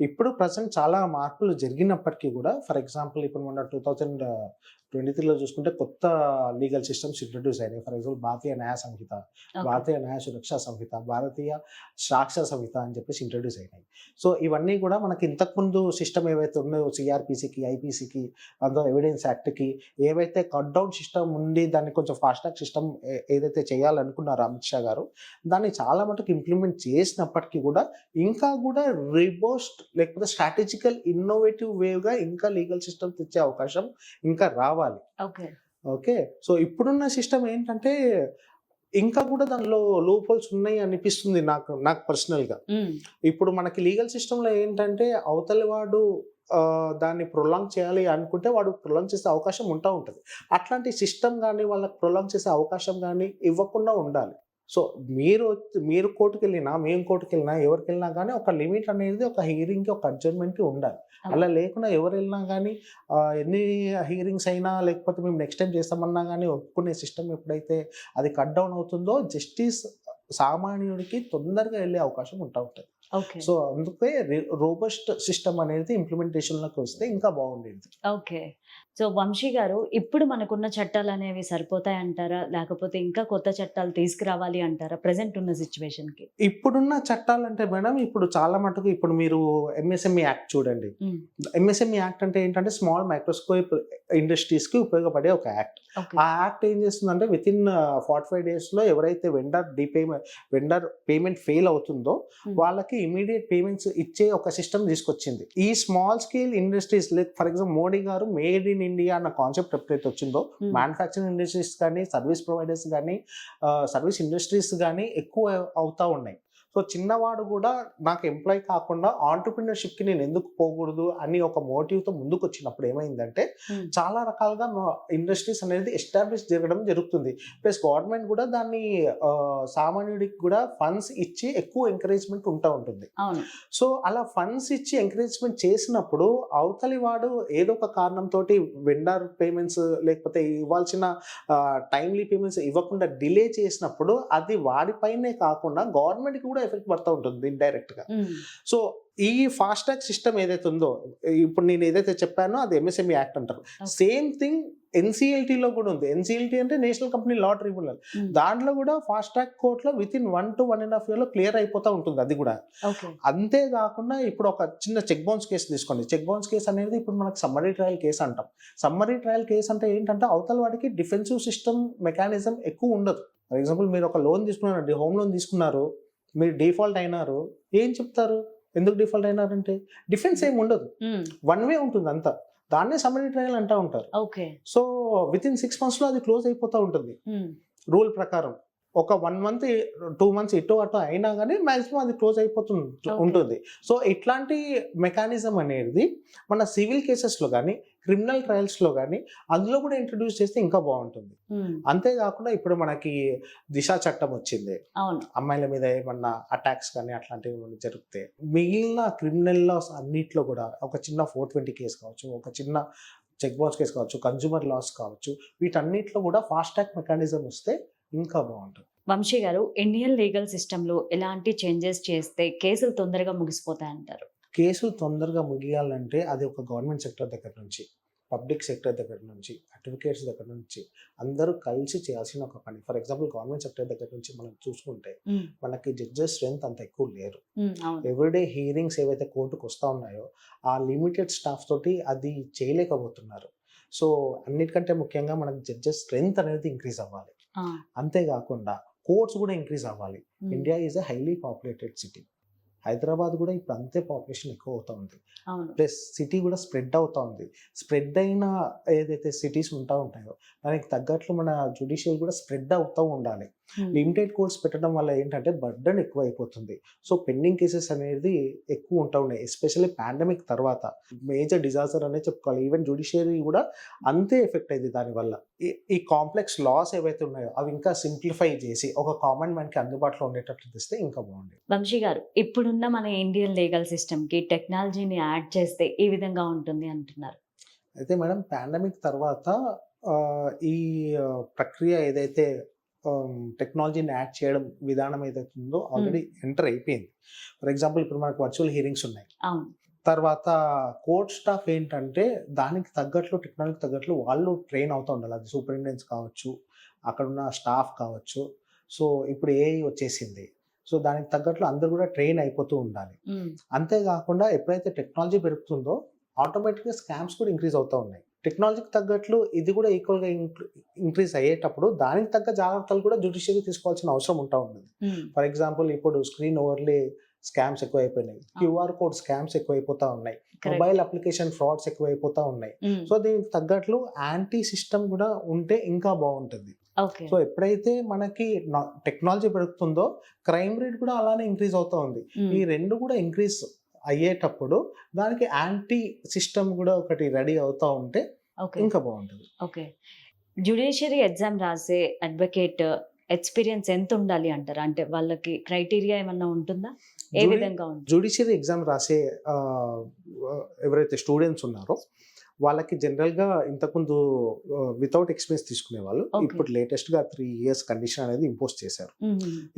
ఇప్పుడు ప్రజెంట్ చాలా మార్పులు జరిగినప్పటికీ కూడా, ఫర్ ఎగ్జాంపుల్ ఇప్పుడు మన 2023లో చూసుకుంటే కొత్త లీగల్ సిస్టమ్స్ ఇంట్రడ్యూస్ అయినాయి. ఫర్ ఎగ్జాంపుల్ భారతీయ న్యాయ సంహిత, భారతీయ న్యాయ సురక్షా సంహిత, భారతీయ సాక్ష్య సంహిత అని చెప్పేసి ఇంట్రడ్యూస్ అయినాయి. సో ఇవన్నీ కూడా మనకి ఇంతకుముందు సిస్టమ్ ఏవైతే ఉన్నాయో సిఆర్పిసికి, ఐపీసీకి, అందులో ఎవిడెన్స్ యాక్ట్కి ఏవైతే కట్ డౌన్ సిస్టమ్ ఉండి దాన్ని కొంచెం ఫాస్ట్ ట్రాక్ సిస్టమ్ ఏదైతే చేయాలనుకున్నారో అమిత్ షా గారు, దాన్ని చాలా మటుకు ఇంప్లిమెంట్ చేసినప్పటికీ కూడా ఇంకా కూడా రిబోస్ట్ లేకపోతే స్ట్రాటజికల్ ఇన్నోవేటివ్ వేవ్గా ఇంకా లీగల్ సిస్టమ్ తెచ్చే అవకాశం ఇంకా రావాలి. ఓకే. సో ఇప్పుడున్న సిస్టమ్ ఏంటంటే ఇంకా కూడా దానిలో లూప్ హోల్స్ ఉన్నాయి అనిపిస్తుంది నాకు పర్సనల్గా. ఇప్పుడు మనకి లీగల్ సిస్టంలో ఏంటంటే అవతలి వాడు దాన్ని ప్రొలాంగ్ చేయాలి అనుకుంటే వాడు ప్రొలాంగ్ చేసే అవకాశం ఉంటుంది. అట్లాంటి సిస్టమ్ కానీ వాళ్ళకి ప్రొలాంగ్ చేసే అవకాశం కానీ ఇవ్వకుండా ఉండాలి. సో మీరు కోర్టుకు వెళ్ళినా, మేము కోర్టుకు వెళ్ళినా, ఎవరికి వెళ్ళినా కానీ ఒక లిమిట్ అనేది ఒక హియరింగ్కి, ఒక అడ్జర్న్మెంట్కి ఉండాలి. అలా లేకుండా ఎవరు వెళ్ళినా కానీ ఎన్ని హియరింగ్స్ అయినా లేకపోతే మేము నెక్స్ట్ టైం చేస్తామన్నా కానీ ఒప్పుకునే సిస్టమ్ ఎప్పుడైతే అది కట్ డౌన్ అవుతుందో జస్టిస్ సామాన్యుడికి తొందరగా వెళ్ళే అవకాశం ఉంటుంది. సో అందుకే రోబస్ట్ సిస్టమ్ అనేది ఇంప్లిమెంటేషన్లోకి వస్తే ఇంకా బాగుండేది. ఓకే. సో వంశీ గారు, ఇప్పుడు మనకున్న చట్టాలు అనేవి సరిపోతాయి అంటారా, లేకపోతే ఇంకా కొత్త చట్టాలు తీసుకురావాలి అంటారా ప్రెసెంట్ ఉన్న సిచ్యువేషన్ కి? ఇప్పుడున్న చట్టాలు అంటే మేడం, ఇప్పుడు చాలా మటుకు ఇప్పుడు మీరు ఎంఎస్ఎంఈ యాక్ట్ చూడండి. ఎంఎస్ఎంఈ యాక్ట్ అంటే ఏంటంటే స్మాల్ మైక్రోస్కోప్ ఇండస్ట్రీస్ కి ఉపయోగపడే ఒక యాక్ట్. ఆ యాక్ట్ ఏం చేస్తుందంటే విత్ ఇన్ 45 days లో ఎవరైతే వెండర్ పేమెంట్ ఫెయిల్ అవుతుందో వాళ్ళకి ఇమీడియట్ పేమెంట్స్ ఇచ్చే ఒక సిస్టమ్ తీసుకొచ్చింది. ఈ small scale industries like for example Modi గారు మేడ్ ఇన్ ఇండియా అన్న కాన్సెప్ట్ ఎప్పుడైతే వచ్చిందో మ్యానుఫ్యాక్చరింగ్ ఇండస్ట్రీస్ కానీ సర్వీస్ ప్రొవైడర్స్ కానీ సర్వీస్ ఇండస్ట్రీస్ కానీ ఎక్కువ అవుతా ఉన్నాయి. సో చిన్నవాడు కూడా నాకు ఎంప్లాయ్ కాకుండా ఆంటర్ప్రినర్షిప్ కి నేను ఎందుకు పోకూడదు అని ఒక మోటివ్ తో ముందుకు వచ్చినప్పుడు ఏమైందంటే చాలా రకాలుగా ఇండస్ట్రీస్ అనేది ఎస్టాబ్లిష్ జరగడం జరుగుతుంది. ప్లస్ గవర్నమెంట్ కూడా దాన్ని సామాన్యుడికి కూడా ఫండ్స్ ఇచ్చి ఎక్కువ ఎంకరేజ్మెంట్ ఉంటుంది. సో అలా ఫండ్స్ ఇచ్చి ఎంకరేజ్మెంట్ చేసినప్పుడు అవతలి వాడు ఏదో ఒక కారణంతో వెండర్ పేమెంట్స్ లేకపోతే ఇవ్వాల్సిన టైమ్లీ పేమెంట్స్ ఇవ్వకుండా డిలే చేసినప్పుడు అది వాడిపైనే కాకుండా గవర్నమెంట్ కూడా ఎఫెక్ట్ పడుతూ ఉంటుంది ఇండైరెక్ట్ గా. సో ఈ ఫాస్ట్ ట్రాక్ సిస్టమ్ ఏదైతే ఉందో, ఇప్పుడు నేను ఏదైతే చెప్పానో అది ఎంఎస్ఎంఈ యాక్ట్ అంటారు. సేమ్ థింగ్ ఎన్సిఎల్టీ లో కూడా ఉంది. ఎన్సిఎల్టీ అంటే నేషనల్ కంపెనీ లా ట్రిబ్యునల్. దాంట్లో కూడా ఫాస్ట్ ట్రాక్ కోర్టులో విత్ ఇన్ 1 to 1.5 years లో క్లియర్ అయిపోతా ఉంటుంది అది కూడా. అంతేకాకుండా ఇప్పుడు ఒక చిన్న చెక్ బౌన్స్ కేసు తీసుకోండి. చెక్ బౌన్స్ కేసు అనేది ఇప్పుడు మనకి సమ్మరీ ట్రయల్ కేసు అంటాం. సమ్మరీ ట్రయల్ కేసు అంటే ఏంటంటే అవతల వాడికి డిఫెన్సివ్ సిస్టమ్ మెకానిజం ఎక్కువ ఉండదు. ఫర్ ఎగ్జాంపుల్ మీరు ఒక లోన్ తీసుకున్నారండి, హోమ్ లోన్ తీసుకున్నారు, మీరు డిఫాల్ట్ అయినారు, ఏం చెప్తారు? ఎందుకు డిఫాల్ట్ అయినారంటే డిఫెన్స్ ఏమి ఉండదు, వన్ వే ఉంటుంది అంతా. దాన్నే సమ్మరీ ట్రయల్ అంటా ఉంటారు. సో విత్ ఇన్ 6 months లో అది క్లోజ్ అయిపోతూ ఉంటుంది రూల్ ప్రకారం. ఒక 1 month 2 months ఇటు అటు అయినా కానీ మాక్సిమం అది క్లోజ్ ఉంటుంది. సో ఇట్లాంటి మెకానిజం అనేది మన సివిల్ కేసెస్లో కానీ క్రిమినల్ ట్రయల్స్లో కానీ అందులో కూడా ఇంట్రడ్యూస్ చేస్తే ఇంకా బాగుంటుంది. అంతేకాకుండా ఇప్పుడు మనకి దిశ చట్టం వచ్చింది. అమ్మాయిల మీద ఏమన్నా అటాక్స్ కానీ అట్లాంటివి ఏమన్నా జరిగితే మిగిలిన క్రిమినల్ లాస్ అన్నిట్లో కూడా ఒక చిన్న 420 కేసు కావచ్చు, ఒక చిన్న చెక్ బౌన్స్ కేసు కావచ్చు, కన్జ్యూమర్ లాస్ కావచ్చు, వీటన్నిటిలో కూడా ఫాస్ట్ ట్రాక్ మెకానిజం వస్తే ఇంకా బాగుంటుంది. వంశీ గారు, ఇండియన్ లీగల్ సిస్టమ్ లో ఎలాంటి చేంజెస్ చేస్తే కేసులు తొందరగా ముగిసిపోతాయంటారు? కేసులు తొందరగా ముగియాలంటే అది ఒక గవర్నమెంట్ సెక్టర్ దగ్గర నుంచి, పబ్లిక్ సెక్టర్ దగ్గర నుంచి, అడ్వకేట్స్ దగ్గర నుంచి అందరూ కలిసి చేయాల్సిన ఒక పని. ఫర్ ఎగ్జాంపుల్ గవర్నమెంట్ సెక్టర్ దగ్గర నుంచి మనం చూసుకుంటే మనకి జడ్జెస్ స్ట్రెంత్ అంత ఎక్కువ లేరు. ఎవ్రీడే హీరింగ్స్ ఏవైతే కోర్టుకు వస్తూ ఉన్నాయో ఆ లిమిటెడ్ స్టాఫ్ తోటి అది చేయలేకపోతున్నారు. సో అన్నిటికంటే ముఖ్యంగా మనకి జడ్జెస్ స్ట్రెంత్ అనేది ఇంక్రీజ్ అవ్వాలి. అంతేకాకుండా కోర్ట్స్ కూడా ఇంక్రీజ్ అవ్వాలి. India is a highly populated city. Hyderabad కూడా ఇప్పుడు అంతే పాపులేషన్ ఎక్కువ అవుతా ఉంది. ప్లస్ సిటీ కూడా స్ప్రెడ్ అవుతా ఉంది. స్ప్రెడ్ అయిన ఏదైతే సిటీస్ ఉంటాయో దానికి తగ్గట్లు మన జ్యుడిషియల్ కూడా స్ప్రెడ్ అవుతూ ఉండాలి. లిమిటెడ్ కోర్ట్స్ పెట్టడం వల్ల ఏంటంటే బర్డన్ ఎక్కువ అయిపోతుంది. సో పెండింగ్ కేసెస్ అనేది ఎక్కువ ఉంటా ఉన్నాయి. ఎస్పెషల్లీ పాండమిక్ తర్వాత మేజర్ డిజాస్టర్ అనేది చెప్పుకోవాలి. ఈవెన్ జ్యుడిషియరీ కూడా అంతే ఎఫెక్ట్ అయింది దానివల్ల. ఈ కాంప్లెక్స్ లాస్ ఏవైతే ఉన్నాయో అవి ఇంకా సింప్లిఫై చేసి ఒక కామన్ మ్యాన్ కి అందుబాటులో ఉండేటట్లు తెస్తే ఇంకా బాగుంది. వంశీ గారు, ఇప్పుడున్న మన ఇండియన్ లీగల్ సిస్టమ్ కి టెక్నాలజీని యాడ్ చేస్తే ఈ విధంగా ఉంటుంది అంటున్నారు. అయితే మేడం, పాండమిక్ తర్వాత ఈ ప్రక్రియ ఏదైతే టెక్నాలజీని యాడ్ చేయడం విధానం ఏదైతే ఉందో ఆల్రెడీ ఎంటర్ అయిపోయింది. ఫర్ ఎగ్జాంపుల్ ఇప్పుడు మనకు వర్చువల్ హియరింగ్స్ ఉన్నాయి. తర్వాత కోర్ట్ స్టాఫ్ ఏంటంటే దానికి తగ్గట్లు టెక్నాలజీకి తగ్గట్లు వాళ్ళు ట్రైన్ అవుతూ ఉండాలి. అది సూపరింటెండెంట్స్ కావచ్చు, అక్కడ ఉన్న స్టాఫ్ కావచ్చు. సో ఇప్పుడు ఏఐ వచ్చేసింది. సో దానికి తగ్గట్లు అందరూ కూడా ట్రైన్ అయిపోతూ ఉండాలి. అంతేకాకుండా ఎప్పుడైతే టెక్నాలజీ పెరుగుతుందో ఆటోమేటిక్గా స్కామ్స్ కూడా ఇంక్రీజ్ అవుతూ ఉన్నాయి. టెక్నాలజీకి తగ్గట్లు ఇది కూడా ఈక్వల్గా ఇంక్రీజ్ అయ్యేటప్పుడు దానికి తగ్గ జాగ్రత్తలు కూడా జ్యుడిషియరీ తీసుకోవాల్సిన అవసరం ఉంటా ఉంటుంది. ఫర్ ఎగ్జాంపుల్ ఇప్పుడు స్క్రీన్ ఓవర్లే స్కామ్స్ ఎక్కువ అయిపోయినాయి, క్యూఆర్ కోడ్ స్కామ్స్ ఎక్కువ అయిపోతా ఉన్నాయి, మొబైల్ అప్లికేషన్ ఫ్రాడ్స్ ఎక్కువ అయిపోతా ఉన్నాయి. సో దీనికి తగ్గట్లు యాంటీ సిస్టమ్ కూడా ఉంటే ఇంకా బాగుంటుంది. సో ఎప్పుడైతే మనకి టెక్నాలజీ పెరుగుతుందో క్రైమ్ రేట్ కూడా అలానే ఇంక్రీజ్ అవుతా ఉంది. ఈ రెండు కూడా ఇంక్రీజ్ అయ్యేటప్పుడు దానికి యాంటీ సిస్టమ్ కూడా ఒకటి రెడీ అవుతా ఉంటే ఇంకా బాగుంటుంది. ఓకే, జ్యుడిషియరీ ఎగ్జామ్ రాసే అడ్వకేట్ ఎక్స్పీరియన్స్ ఎంత ఉండాలి అంటారు? అంటే వాళ్ళకి క్రైటీరియా ఏమన్నా ఉంటుందా? ఏ విధంగా ఉంటుంది? జ్యుడిషియరీ ఎగ్జామ్ రాసే ఎవరైతే స్టూడెంట్స్ ఉన్నారో వాళ్ళకి జనరల్గా ఇంతకుముందు వితౌట్ ఎక్స్పీరియన్స్ తీసుకునే వాళ్ళు ఇప్పుడు లేటెస్ట్ గా 3 years కండిషన్ అనేది ఇంపోజ్ చేశారు.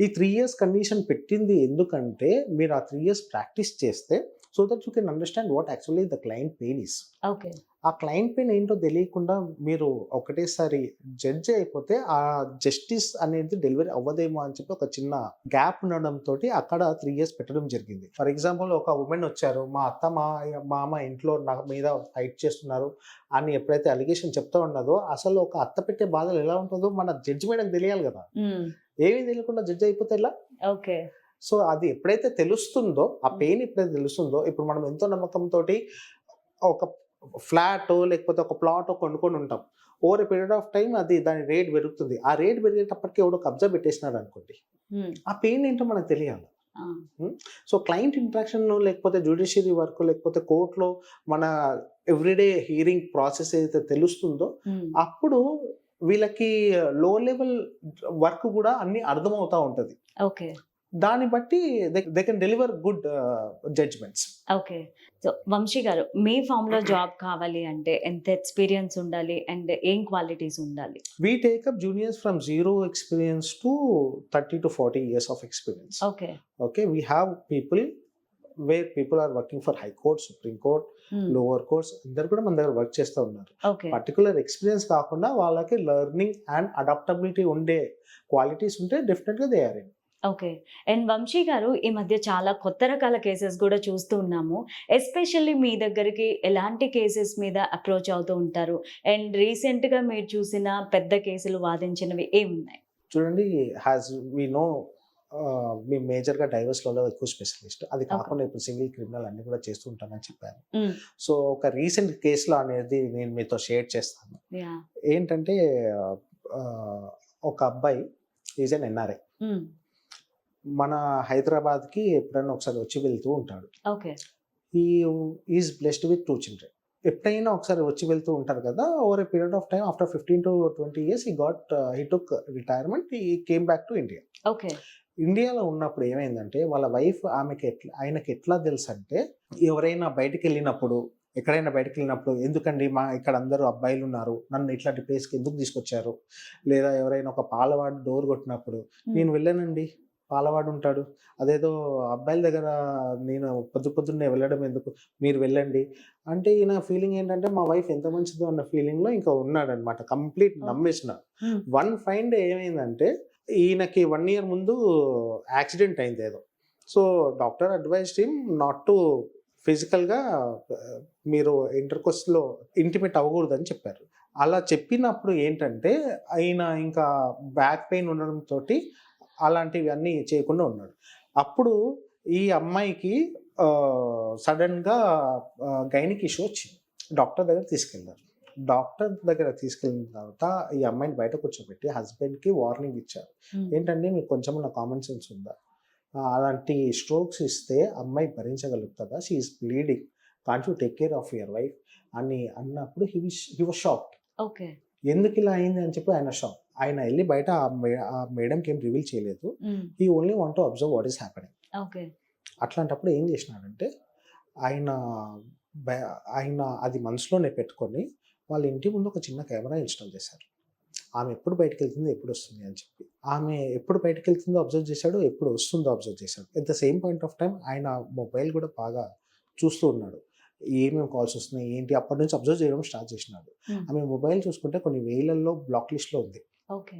ఈ 3 years కండిషన్ పెట్టింది ఎందుకంటే మీరు ఆ 3 years ప్రాక్టీస్ చేస్తే so that you can understand what actually the client pain is. ఆ క్లయింట్ పెయిన్ ఏంటో తెలియకుండా మీరు ఒకటేసారి జడ్జ్ అయిపోతే ఆ జస్టిస్ అనేది డెలివరీ అవ్వదేమో అని చెప్పి ఒక చిన్న గ్యాప్ ఉండడంతో అక్కడ 3 years పెట్టడం జరిగింది. ఫర్ ఎగ్జాంపుల్ ఒక ఉమెన్ వచ్చారు, మా అత్త మామ ఇంట్లో నా మీద ఫైట్ చేస్తున్నారు అని ఎప్పుడైతే అలిగేషన్ చెప్తా ఉన్నదో, అసలు ఒక అత్త పెట్టే బాధలు ఎలా ఉంటుందో మన జడ్జి మేడం తెలియాలి కదా. ఏమీ తెలియకుండా జడ్జ్ అయిపోతే ఎలా? ఓకే. సో అది ఎప్పుడైతే తెలుస్తుందో, ఆ పెయిన్ ఎప్పుడైతే తెలుస్తుందో, ఇప్పుడు మనం ఎంతో నమ్మకంతో ఒక ఫ్లాట్ లేకపోతే ఒక ప్లాట్ కొనుక్కొని ఉంటాం. Over a period of time అది దాని రేట్ పెరుగుతుంది. ఆ రేట్ పెరిగేటప్పటికి ఎవడో కబ్జా పెట్టేసినాడు అనుకోండి, ఆ పెయిన్ ఏంటో మనకు తెలియాలి. సో క్లయింట్ ఇంట్రాక్షన్ లేకపోతే జ్యుడిషియరీ వర్క్ లేకపోతే కోర్టులో మన ఎవ్రీడే హియరింగ్ ప్రాసెస్ ఏదైతే తెలుస్తుందో, అప్పుడు వీళ్ళకి లో లెవెల్ వర్క్ కూడా అన్ని అర్థమవుతా ఉంటది. ఓకే. దాన్ని బట్టి they can deliver good judgments. Okay. So Vamshi గారు, మీ ఫామ్ లో జాబ్ కావాలి అంటే ఎంత ఎక్స్పీరియన్స్ ఉండాలి అండ్ ఏం క్వాలిటీస్ ఉండాలి? We take up juniors from 0 experience to 30 to 40 years of experience. Okay. Okay, we have people where people are working for High Court, Supreme Court, lower courts. అందరు కూడా మన దగ్గర వర్క్ చేస్తూ ఉన్నారు. ఓకే. పర్టికులర్ ఎక్స్పీరియన్స్ కాకుండా వాళ్ళకి లెర్నింగ్ అండ్ అడాప్టబిలిటీ ఉండే క్వాలిటీస్ ఉంటే డెఫినెట్గా they are in. Okay. And Vamshi గారు, ఈ మధ్య చాలా కొత్త రకాల కేసెస్ కూడా చూస్తూ ఉన్నాము. ఎస్పెషల్లీ మీ దగ్గరికి ఎలాంటి కేసెస్ మీద అప్రోచ్ అవుతూ ఉంటారు? అండ్ రీసెంట్ గా మీరు చూసిన పెద్ద కేసులు వాదించినవి ఏమున్నాయి? చూడండి, హ్యాస్ వి నో మీ మేజర్గా డైవర్స్ లో ఎక్కువ స్పెషలిస్ట్. అది కాకుండా ఇప్పుడు సివిల్ క్రిమినల్ అన్ని కూడా చేస్తూ ఉంటానని చెప్పాను. సో ఒక రీసెంట్ కేసులో అనేది నేను మీతో షేర్ చేస్తాను. ఏంటంటే ఒక అబ్బాయి ఈజ్ ఎన్ ఎన్ఆర్ఐ, మన హైదరాబాద్కి ఎప్పుడైనా ఒకసారి వచ్చి వెళ్తూ ఉంటాడు. Okay. Is blessed with 2 children. ఎప్పుడైనా ఒకసారి వచ్చి వెళ్తూ ఉంటారు కదా, over a period of time after 15 to 20 years he took retirement, he came back to India. Okay. ఇండియాలో ఉన్నప్పుడు ఏమైందంటే వాళ్ళ వైఫ్ ఆయనకి ఎట్లా తెలుసు అంటే, ఎవరైనా బయటికి వెళ్ళినప్పుడు ఎక్కడైనా బయటకు వెళ్ళినప్పుడు, ఎందుకండి మా ఇక్కడ అందరూ అబ్బాయిలు ఉన్నారు, నన్ను ఇట్లాంటి ప్లేస్కి ఎందుకు తీసుకొచ్చారు, లేదా ఎవరైనా ఒక పాలవాడు డోర్ కొట్టినప్పుడు నేను వెళ్ళానండి, పాలవాడు ఉంటాడు, అదేదో అబ్బాయిల దగ్గర నేను పొద్దున్నే వెళ్ళడం ఎందుకు, మీరు వెళ్ళండి అంటే ఈయన ఫీలింగ్ ఏంటంటే మా వైఫ్ ఎంత మంచిదో అన్న ఫీలింగ్లో ఇంకా ఉన్నాడనమాట. కంప్లీట్ నమ్మేసిన. వన్ ఫైన్ డే ఏమైందంటే, ఈయనకి 1 year ముందు యాక్సిడెంట్ అయింది ఏదో. So doctor advised him not to ఫిజికల్గా మీరు ఇంటర్కోర్స్లో ఇంటిమేట్ అవ్వకూడదని చెప్పారు. అలా చెప్పినప్పుడు ఏంటంటే ఆయన ఇంకా బ్యాక్ పెయిన్ ఉండడంతో అలాంటివి అన్నీ చేయకుండా ఉన్నాడు. అప్పుడు ఈ అమ్మాయికి సడన్గా గైనిక్ ఇష్యూ వచ్చింది. డాక్టర్ దగ్గర తీసుకెళ్ళారు. డాక్టర్ దగ్గర తీసుకెళ్ళిన తర్వాత ఈ అమ్మాయిని బయట కూర్చోబెట్టి హస్బెండ్కి వార్నింగ్ ఇచ్చారు. ఏంటంటే మీకు కొంచెం నా కామన్ సెన్స్ ఉందా, అలాంటి స్ట్రోక్స్ ఇస్తే అమ్మాయి భరించగలుగుతుందా, she is bleeding, can't you take care of your wife అని అన్నప్పుడు హీ వాస్ షాక్డ్. ఓకే. ఎందుకు ఇలా అయింది అని చెప్పి ఆయన షాక్. ఆయన వెళ్ళి బయట ఆ మేడంకి ఏం రివీల్ చేయలేదు. He only want to observe what is happening. Okay. అట్లాంటప్పుడు ఏం చేసినాడంటే, ఆయన అది మనసులోనే పెట్టుకొని వాళ్ళ ఇంటి ముందు ఒక చిన్న కెమెరా ఇన్స్టాల్ చేశారు. ఆమె ఎప్పుడు బయటకు వెళ్తుందో ఎప్పుడు వస్తుంది అని చెప్పి, ఆమె ఎప్పుడు బయటకు వెళ్తుందో అబ్జర్వ్ చేశాడు, ఎప్పుడు వస్తుందో అబ్జర్వ్ చేశాడు. At the same point of time ఆయన మొబైల్ కూడా బాగా చూస్తూ ఉన్నాడు, ఏమేమి కాల్స్ వస్తున్నాయి ఏంటి, అప్పటి నుంచి అబ్జర్వ్ చేయడం స్టార్ట్ చేసినాడు. ఆమె మొబైల్ చూసుకుంటే కొన్ని వేలల్లో బ్లాక్ లిస్ట్లో ఉంది. ఓకే.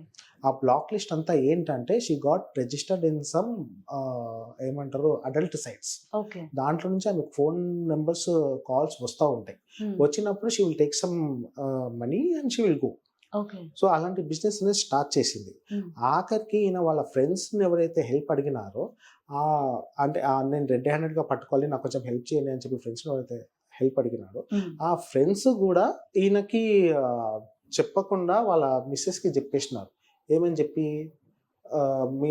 ఆ బ్లాక్ లిస్ట్ అంతా ఏంటంటే she got registered in some ఏమంటారు అడల్ట్ సైట్స్. ఓకే. దాంట్లో నుంచి ఆమెకు ఫోన్ నెంబర్స్ కాల్స్ వస్తూ ఉంటాయి. వచ్చినప్పుడు she will take some money and she will go. Okay. So అలాంటి బిజినెస్ అనేది స్టార్ట్ చేసింది. ఆఖరికి ఈయన వాళ్ళ ఫ్రెండ్స్ని ఎవరైతే హెల్ప్ అడిగినారో, అంటే నేను రెడ్ హ్యాండెడ్గా పట్టుకోవాలి, నాకు కొంచెం హెల్ప్ చేయండి అని చెప్పి ఫ్రెండ్స్ని ఎవరైతే హెల్ప్ అడిగినారో, ఆ ఫ్రెండ్స్ కూడా ఈయనకి చెప్పకుండా వాళ్ళ మిస్సెస్కి చెప్పేసినారు. ఏమని చెప్పి, మీ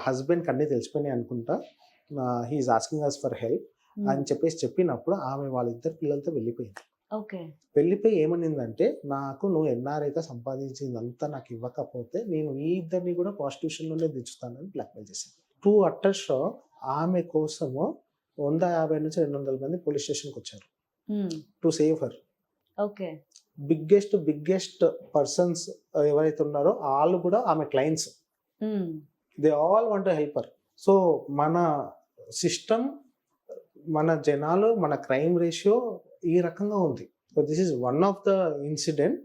హస్బెండ్కి అన్నీ తెలిసిపోయినాయి అనుకుంటా, he's asking us for help అని చెప్పినప్పుడు ఆమె వాళ్ళిద్దరు పిల్లలతో వెళ్ళిపోయింది. ఓకే. వెళ్ళిపోయి ఏమనిందంటే, నాకు నువ్వు ఎన్ఆర్ఐగా సంపాదించిందంతా నాకు ఇవ్వకపోతే నేను ఈ ఇద్దరిని కూడా ప్రాస్టిట్యూషన్లోనే దించుతానని బ్లాక్మెయిల్ చేసింది. టు అట్టర్ షో ఆమె కోసము 150 నుంచి 200 మంది పోలీస్ స్టేషన్కి వచ్చారు to save her. Okay. Biggest persons ఎవరైతే ఉన్నారో వాళ్ళు కూడా ఆమె clients. They all want to help her. So మన సిస్టమ్, మన జనాలు, మన క్రైమ్ రేషియో ఈ రకంగా ఉంది. So this is one of the incident,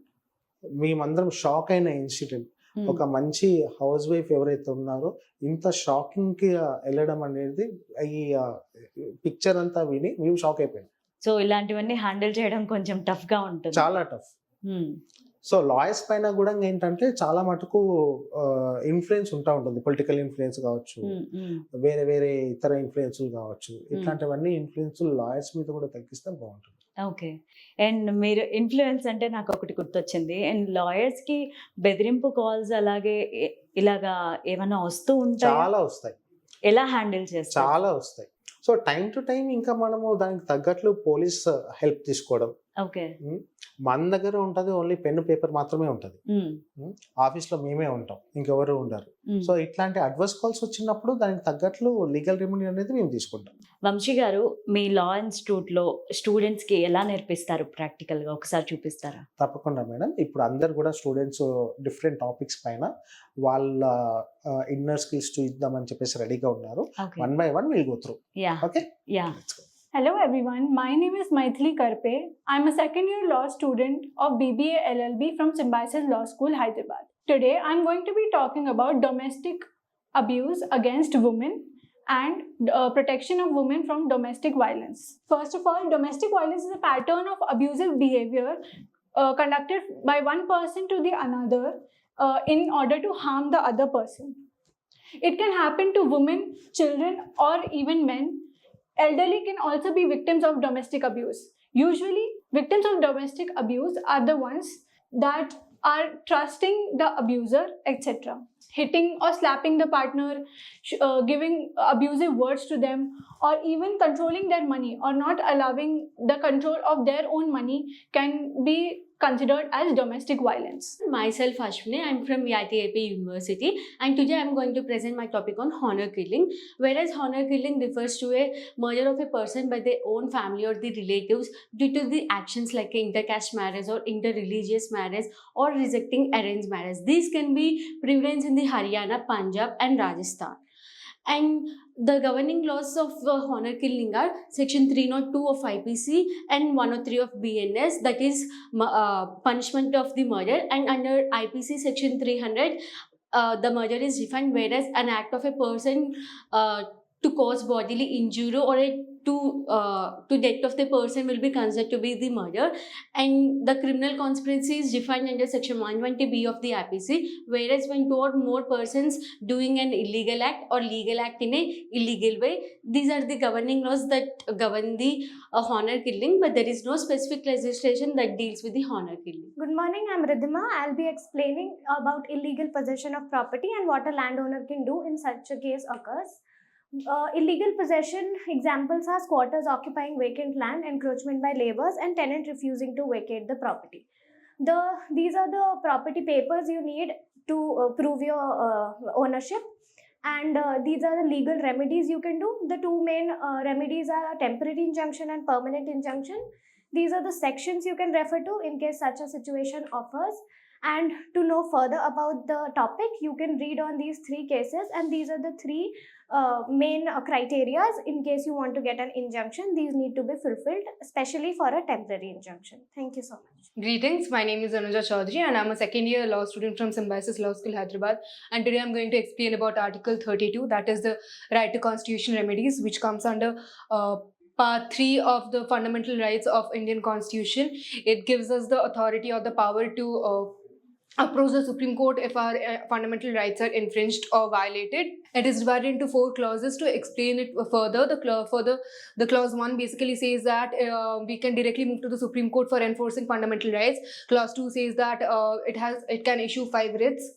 మేమందరం షాక్ అయిన ఇన్సిడెంట్. ఒక మంచి హౌస్ వైఫ్ ఎవరైతే ఉన్నారో ఇంత షాకింగ్ కి వెళ్ళడం అనేది, ఈ పిక్చర్ అంతా విని మేము షాక్ అయిపోయాం. సో ఇలాంటివన్నీ హ్యాండిల్ చేయడం కొంచెం టఫ్ గా ఉంటుంది. చాలా టఫ్. సో లాయర్స్ పైన కూడా ఏంటంటే చాలా మటుకు ఇన్ఫ్లుయెన్స్ ఉంటా ఉంటుంది, పొలిటికల్ ఇన్ఫ్లుయెన్స్ కావచ్చు, వేరే వేరే ఇతర ఇన్ఫ్లుయెన్స్లు కావచ్చు. ఇట్లాంటివన్నీ ఇన్ఫ్లుయెన్స్ లాయర్స్ మీద కూడా తగ్గిస్తే బాగుంటుంది. ఓకే. అండ్ మీరు ఇన్ఫ్లుయెన్స్ అంటే నాకు ఒకటి గుర్తొచ్చింది. అండ్ లాయర్స్ కి బెదిరింపు కాల్స్ అలాగే ఇలాగా ఏమైనా వస్తూ ఉంటాయి? చాలా వస్తాయి. ఎలా హ్యాండిల్ చేస్తారు? చాలా వస్తాయి. సో టైం టు టైం ఇంకా మనము దానికి తగ్గట్లు పోలీస్ హెల్ప్ తీసుకోవడం. ఓకే. మన దగ్గర ఉంటుంది ఓన్లీ పెన్ పేపర్ మాత్రమే ఉంటుంది, ఆఫీస్లో మేమే ఉంటాం, ఇంకెవరు ఉండరు. సో ఇట్లాంటి అడ్వర్స్ కాల్స్ వచ్చినప్పుడు దానికి తగ్గట్లు లీగల్ రెమెడీ అనేది మేము తీసుకుంటాం. వంశీ గారు, మీ లా ఇన్స్టిట్యూట్ లో స్టూడెంట్స్ కి ఎలా నేర్పిస్తారు ప్రాక్టికల్ గా, ఒకసారి చూపిస్తారా? తప్పకుండా మేడం. ఇప్పుడు అందరు కూడా స్టూడెంట్స్ డిఫరెంట్ టాపిక్స్ పైన వాళ్ళ ఇన్నర్ స్కిల్స్ చూద్దామని చెప్పేసి రెడీగా ఉన్నారు. One by one will go through. Yeah okay. Yeah. Hello everyone, my name is Maithili Karpe. I'm a second year law student of BBA LLB from Symbiosis Law School, Hyderabad. Today I'm going to be talking about domestic abuse against women and protection of women from domestic violence. First of all, domestic violence is a pattern of abusive behavior conducted by one person to the another in order to harm the other person. It can happen to women, children, or even men. Elderly can also be victims of domestic abuse. Usually, victims of domestic abuse are the ones that are trusting the abuser, etc. Hitting or slapping the partner, giving abusive words to them, or even controlling their money or not allowing the control of their own money can be considered as domestic violence. Myself Ashwini, I'm from IIT University, and today I'm going to present my topic on honor killing. Whereas honor killing refers to a murder of a person by their own family or the relatives due to the actions like intercaste marriage or interreligious marriage or rejecting arranged marriage. These can be prevalent in the Haryana, Punjab and Rajasthan. And the governing laws of honor killing are section 302 of IPC and 103 of BNS, that is punishment of the murder. And under IPC section 300, the murder is defined whereas an act of a person to cause bodily injury or to death of the person will be considered to be the murder. And the criminal conspiracy is defined under section 120B of the IPC, whereas when two or more persons doing an illegal act or legal act in a illegal way, these are the governing laws that govern the honor killing, but there is no specific legislation that deals with the honor killing. Good morning, I'm Ridhima. I'll be explaining about illegal possession of property and what a landowner can do in such a case occurs. Illegal possession examples are squatters occupying vacant land, encroachment by labourers, and tenant refusing to vacate the property. These are the property papers you need to prove your ownership, and these are the legal remedies you can do. The two main remedies are temporary injunction and permanent injunction. These are the sections you can refer to in case such a situation occurs. And to know further about the topic, you can read on these three cases, and these are the three main criteria in case you want to get an injunction. These need to be fulfilled, especially for a temporary injunction. Thank you so much. Greetings, my name is Anuja Chaudhary and I'm a second year law student from Symbiosis Law School, Hyderabad. And today I'm going to explain about Article 32, that is the right to constitutional remedies, which comes under Part 3 of the fundamental rights of Indian Constitution. It gives us the authority or the power to approach the Supreme Court if our fundamental rights are infringed or violated. It is divided into 4 clauses. To explain it further, the clause 1 basically says that we can directly move to the Supreme Court for enforcing fundamental rights. Clause 2 says that it can issue 5 writs.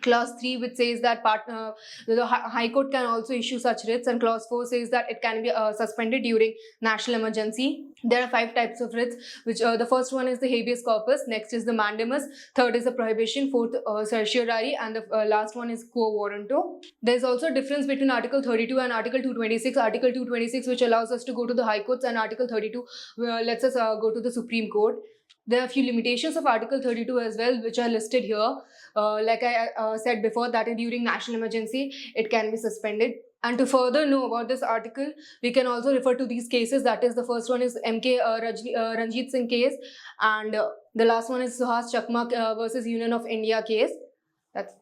Clause 3, which says that the High Court can also issue such writs, and Clause 4 says that it can be suspended during national emergency. There are 5 types of writs, which the first one is the habeas corpus, next is the mandamus, third is the prohibition, fourth certiorari, and the last one is quo warranto. There is also a difference between Article 32 and Article 226. Article 226, which allows us to go to the High Courts, and Article 32 lets us go to the Supreme Court. There are a few limitations of Article 32 as well, which are listed here. Like I said before, that during national emergency, it can be suspended. And to further know about this article, we can also refer to these cases. That is, the first one is Ranjit Singh case, and the last one is Suhas Chakma versus Union of India case.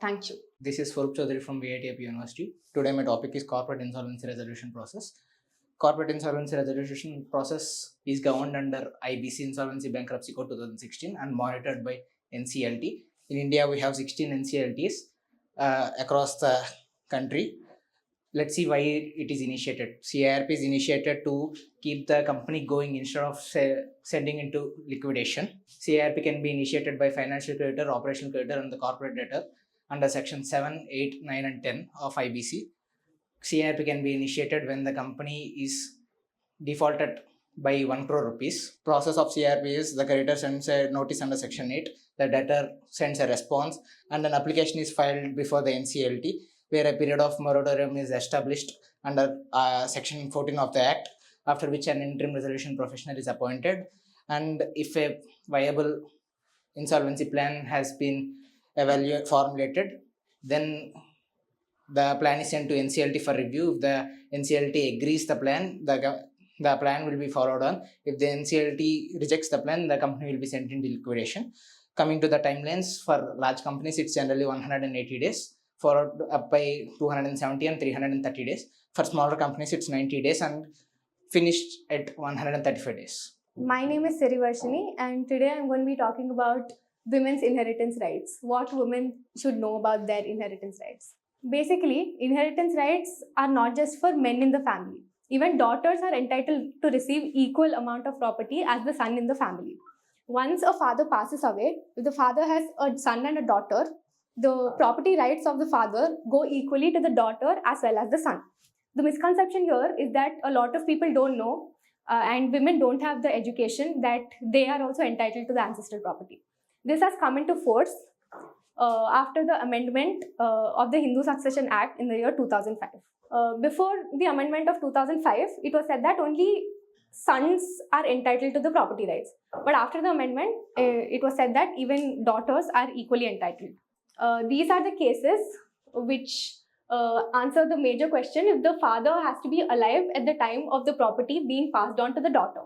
Thank you. This is Swarup Chaudhary from VITIP University. Today my topic is corporate insolvency resolution process. Corporate insolvency resolution process is governed under IBC Insolvency Bankruptcy Code 2016 and monitored by NCLT. In India, we have 16 NCLTs across the country. Let's see why it is initiated. CIRP is initiated to keep the company going instead of sending into liquidation. CIRP can be initiated by financial creditor, operational creditor, and the corporate debtor under section 7, 8, 9, and 10 of IBC. CIRP can be initiated when the company is defaulted by 1 crore rupees. Process of CIRP is the creditor sends a notice under section 8, the debtor sends a response, and an application is filed before the NCLT, where a period of moratorium is established under section 14 of the Act, after which an interim resolution professional is appointed. And if a viable insolvency plan has been formulated, then the plan is sent to NCLT for review. If the NCLT agrees the plan, the plan will be followed on. If the NCLT rejects the plan, the company will be sent into liquidation. Coming to the timelines, for large companies, it's generally 180 days, followed up by 270 and 330 days. For smaller companies, it's 90 days and finished at 135 days. My name is Sirivarshini, and today I'm going to be talking about women's inheritance rights. What women should know about their inheritance rights. Basically, inheritance rights are not just for men in the family. Even daughters are entitled to receive equal amount of property as the son in the family. Once a father passes away, if the father has a son and a daughter, the property rights of the father go equally to the daughter as well as the son. The misconception here is that a lot of people don't know and women don't have the education that they are also entitled to the ancestral property. This has come into force after the amendment of the Hindu Succession Act in the year 2005. Before the amendment of 2005, it was said that only sons are entitled to the property rights. But after the amendment, it was said that even daughters are equally entitled. These are the cases which answer the major question if the father has to be alive at the time of the property being passed on to the daughter.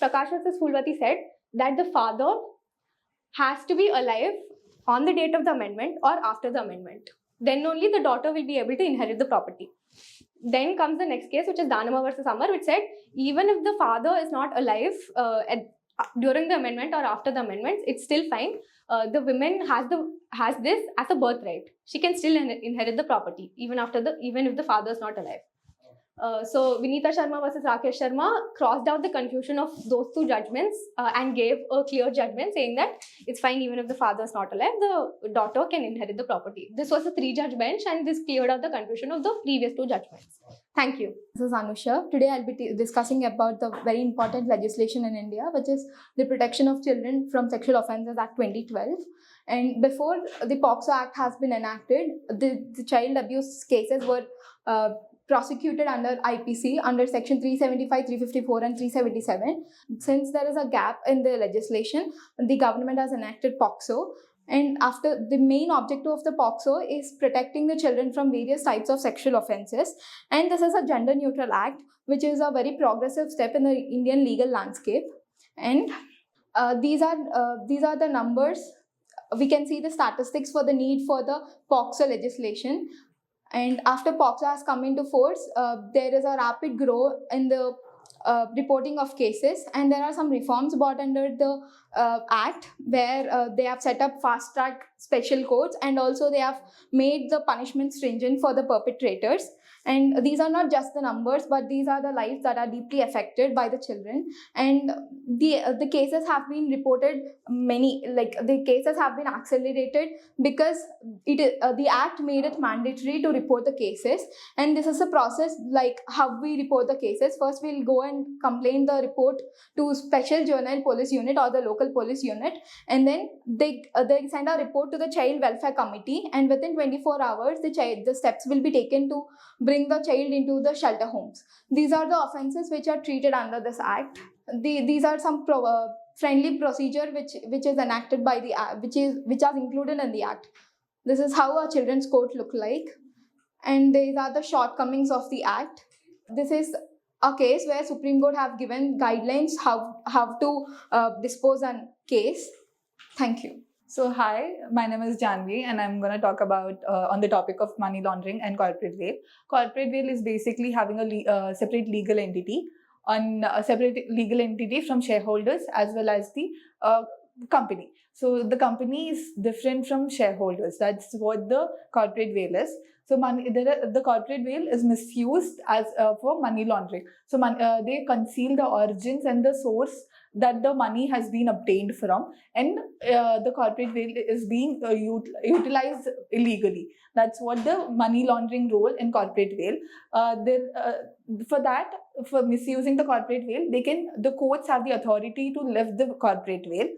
Prakash versus Phulvati said that the father has to be alive on the date of the amendment or after the amendment. Then only the daughter will be able to inherit the property. Then comes the next case, which is Danama versus Amar, which said even if the father is not alive during the amendment or after the amendments, it's still fine. The woman has this as a birthright. She can still inherit the property even if the father is not alive. So Vinita Sharma versus Rakesh Sharma crossed out the confusion of those two judgments and gave a clear judgment saying that it's fine even if the father is not alive, the daughter can inherit the property. This was a 3-judge bench and this cleared out the confusion of the previous 2 judgments. Thank you. This is Anusha. Today I'll be discussing about the very important legislation in India, which is the Protection of Children from Sexual Offences Act 2012. And before the POCSO Act has been enacted, the child abuse cases were prosecuted under IPC under section 375, 354 and 377. Since there is a gap in the legislation, the government has enacted POCSO. And after the main objective of the POCSO is protecting the children from various types of sexual offences. And this is a gender neutral act, which is a very progressive step in the Indian legal landscape. And these are the numbers. We can see the statistics for the need for the POCSO legislation. And after POCSO has come into force, there is a rapid growth in the reporting of cases, and there are some reforms brought under the act where they have set up fast track special courts, and also they have made the punishment stringent for the perpetrators. And these are not just the numbers, but these are the lives that are deeply affected by the children. And the cases have been reported, the cases have been accelerated because the act made it mandatory to report the cases. And this is a process like how we report the cases. First, we'll go and complain the report to Special Juvenile Police Unit or the local police unit, and then they send a report to the Child Welfare Committee, and within 24 hours, the steps will be taken to bring the child into the shelter homes. These are the offences which are treated under this act. These are some friendly procedure which is enacted by the act, which are included in the act. This is how a children's court look like. and these are the shortcomings of the act. This is a case where Supreme Court have given guidelines how to dispose an case. Thank you. So hi, my name is Janvi and I'm going to talk about on the topic of money laundering and corporate veil. Corporate veil is basically having a separate legal entity from shareholders as well as the company. So the company is different from shareholders. That's what the corporate veil is. So the corporate veil is misused as for money laundering. So they conceal the origins and the source that the money has been obtained from, and the corporate veil is being utilized illegally. That's what the money laundering role in corporate veil. For misusing the corporate veil, the courts have the authority to lift the corporate veil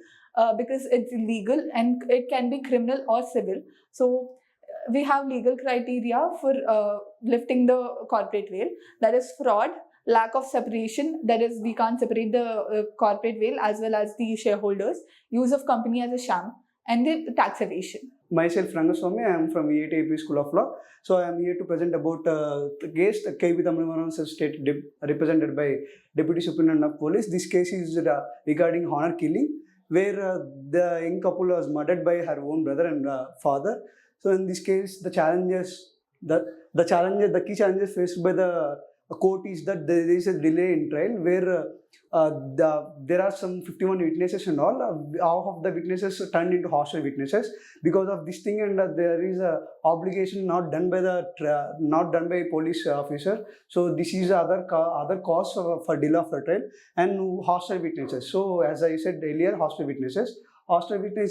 because it's illegal and it can be criminal or civil. So we have legal criteria for lifting the corporate veil. That is fraud, lack of separation, that is we can't separate the corporate veil as well as the shareholders, use of company as a sham, and the tax evasion. Myself, Rangaswamy, I am from EIT School of Law. So I am here to present about the case KV Tamil State represented by Deputy Superintendent of Police. This case is regarding honor killing, where the young couple was murdered by her own brother and father. So in this case, the key challenges faced by the court is that there is a delay in trial, where there are some 51 witnesses and all of the witnesses turned into hostile witnesses because of this thing, and there is a obligation not done by police officer. So this is other cause for delay of the trial, and hostile witnesses. So as I said earlier, hostile witness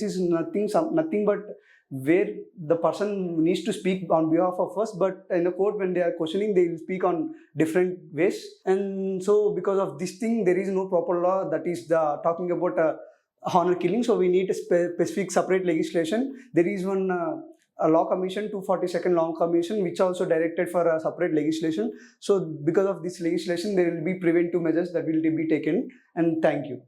is nothing but where the person needs to speak on behalf of us, but in the court when they are questioning, they will speak on different ways. And so because of this thing, there is no proper law that is talking about honor killing. So we need a specific separate legislation. There is one a law commission, 242nd Law Commission, which also directed for a separate legislation. So because of this legislation, there will be preventive measures that will be taken. And thank you.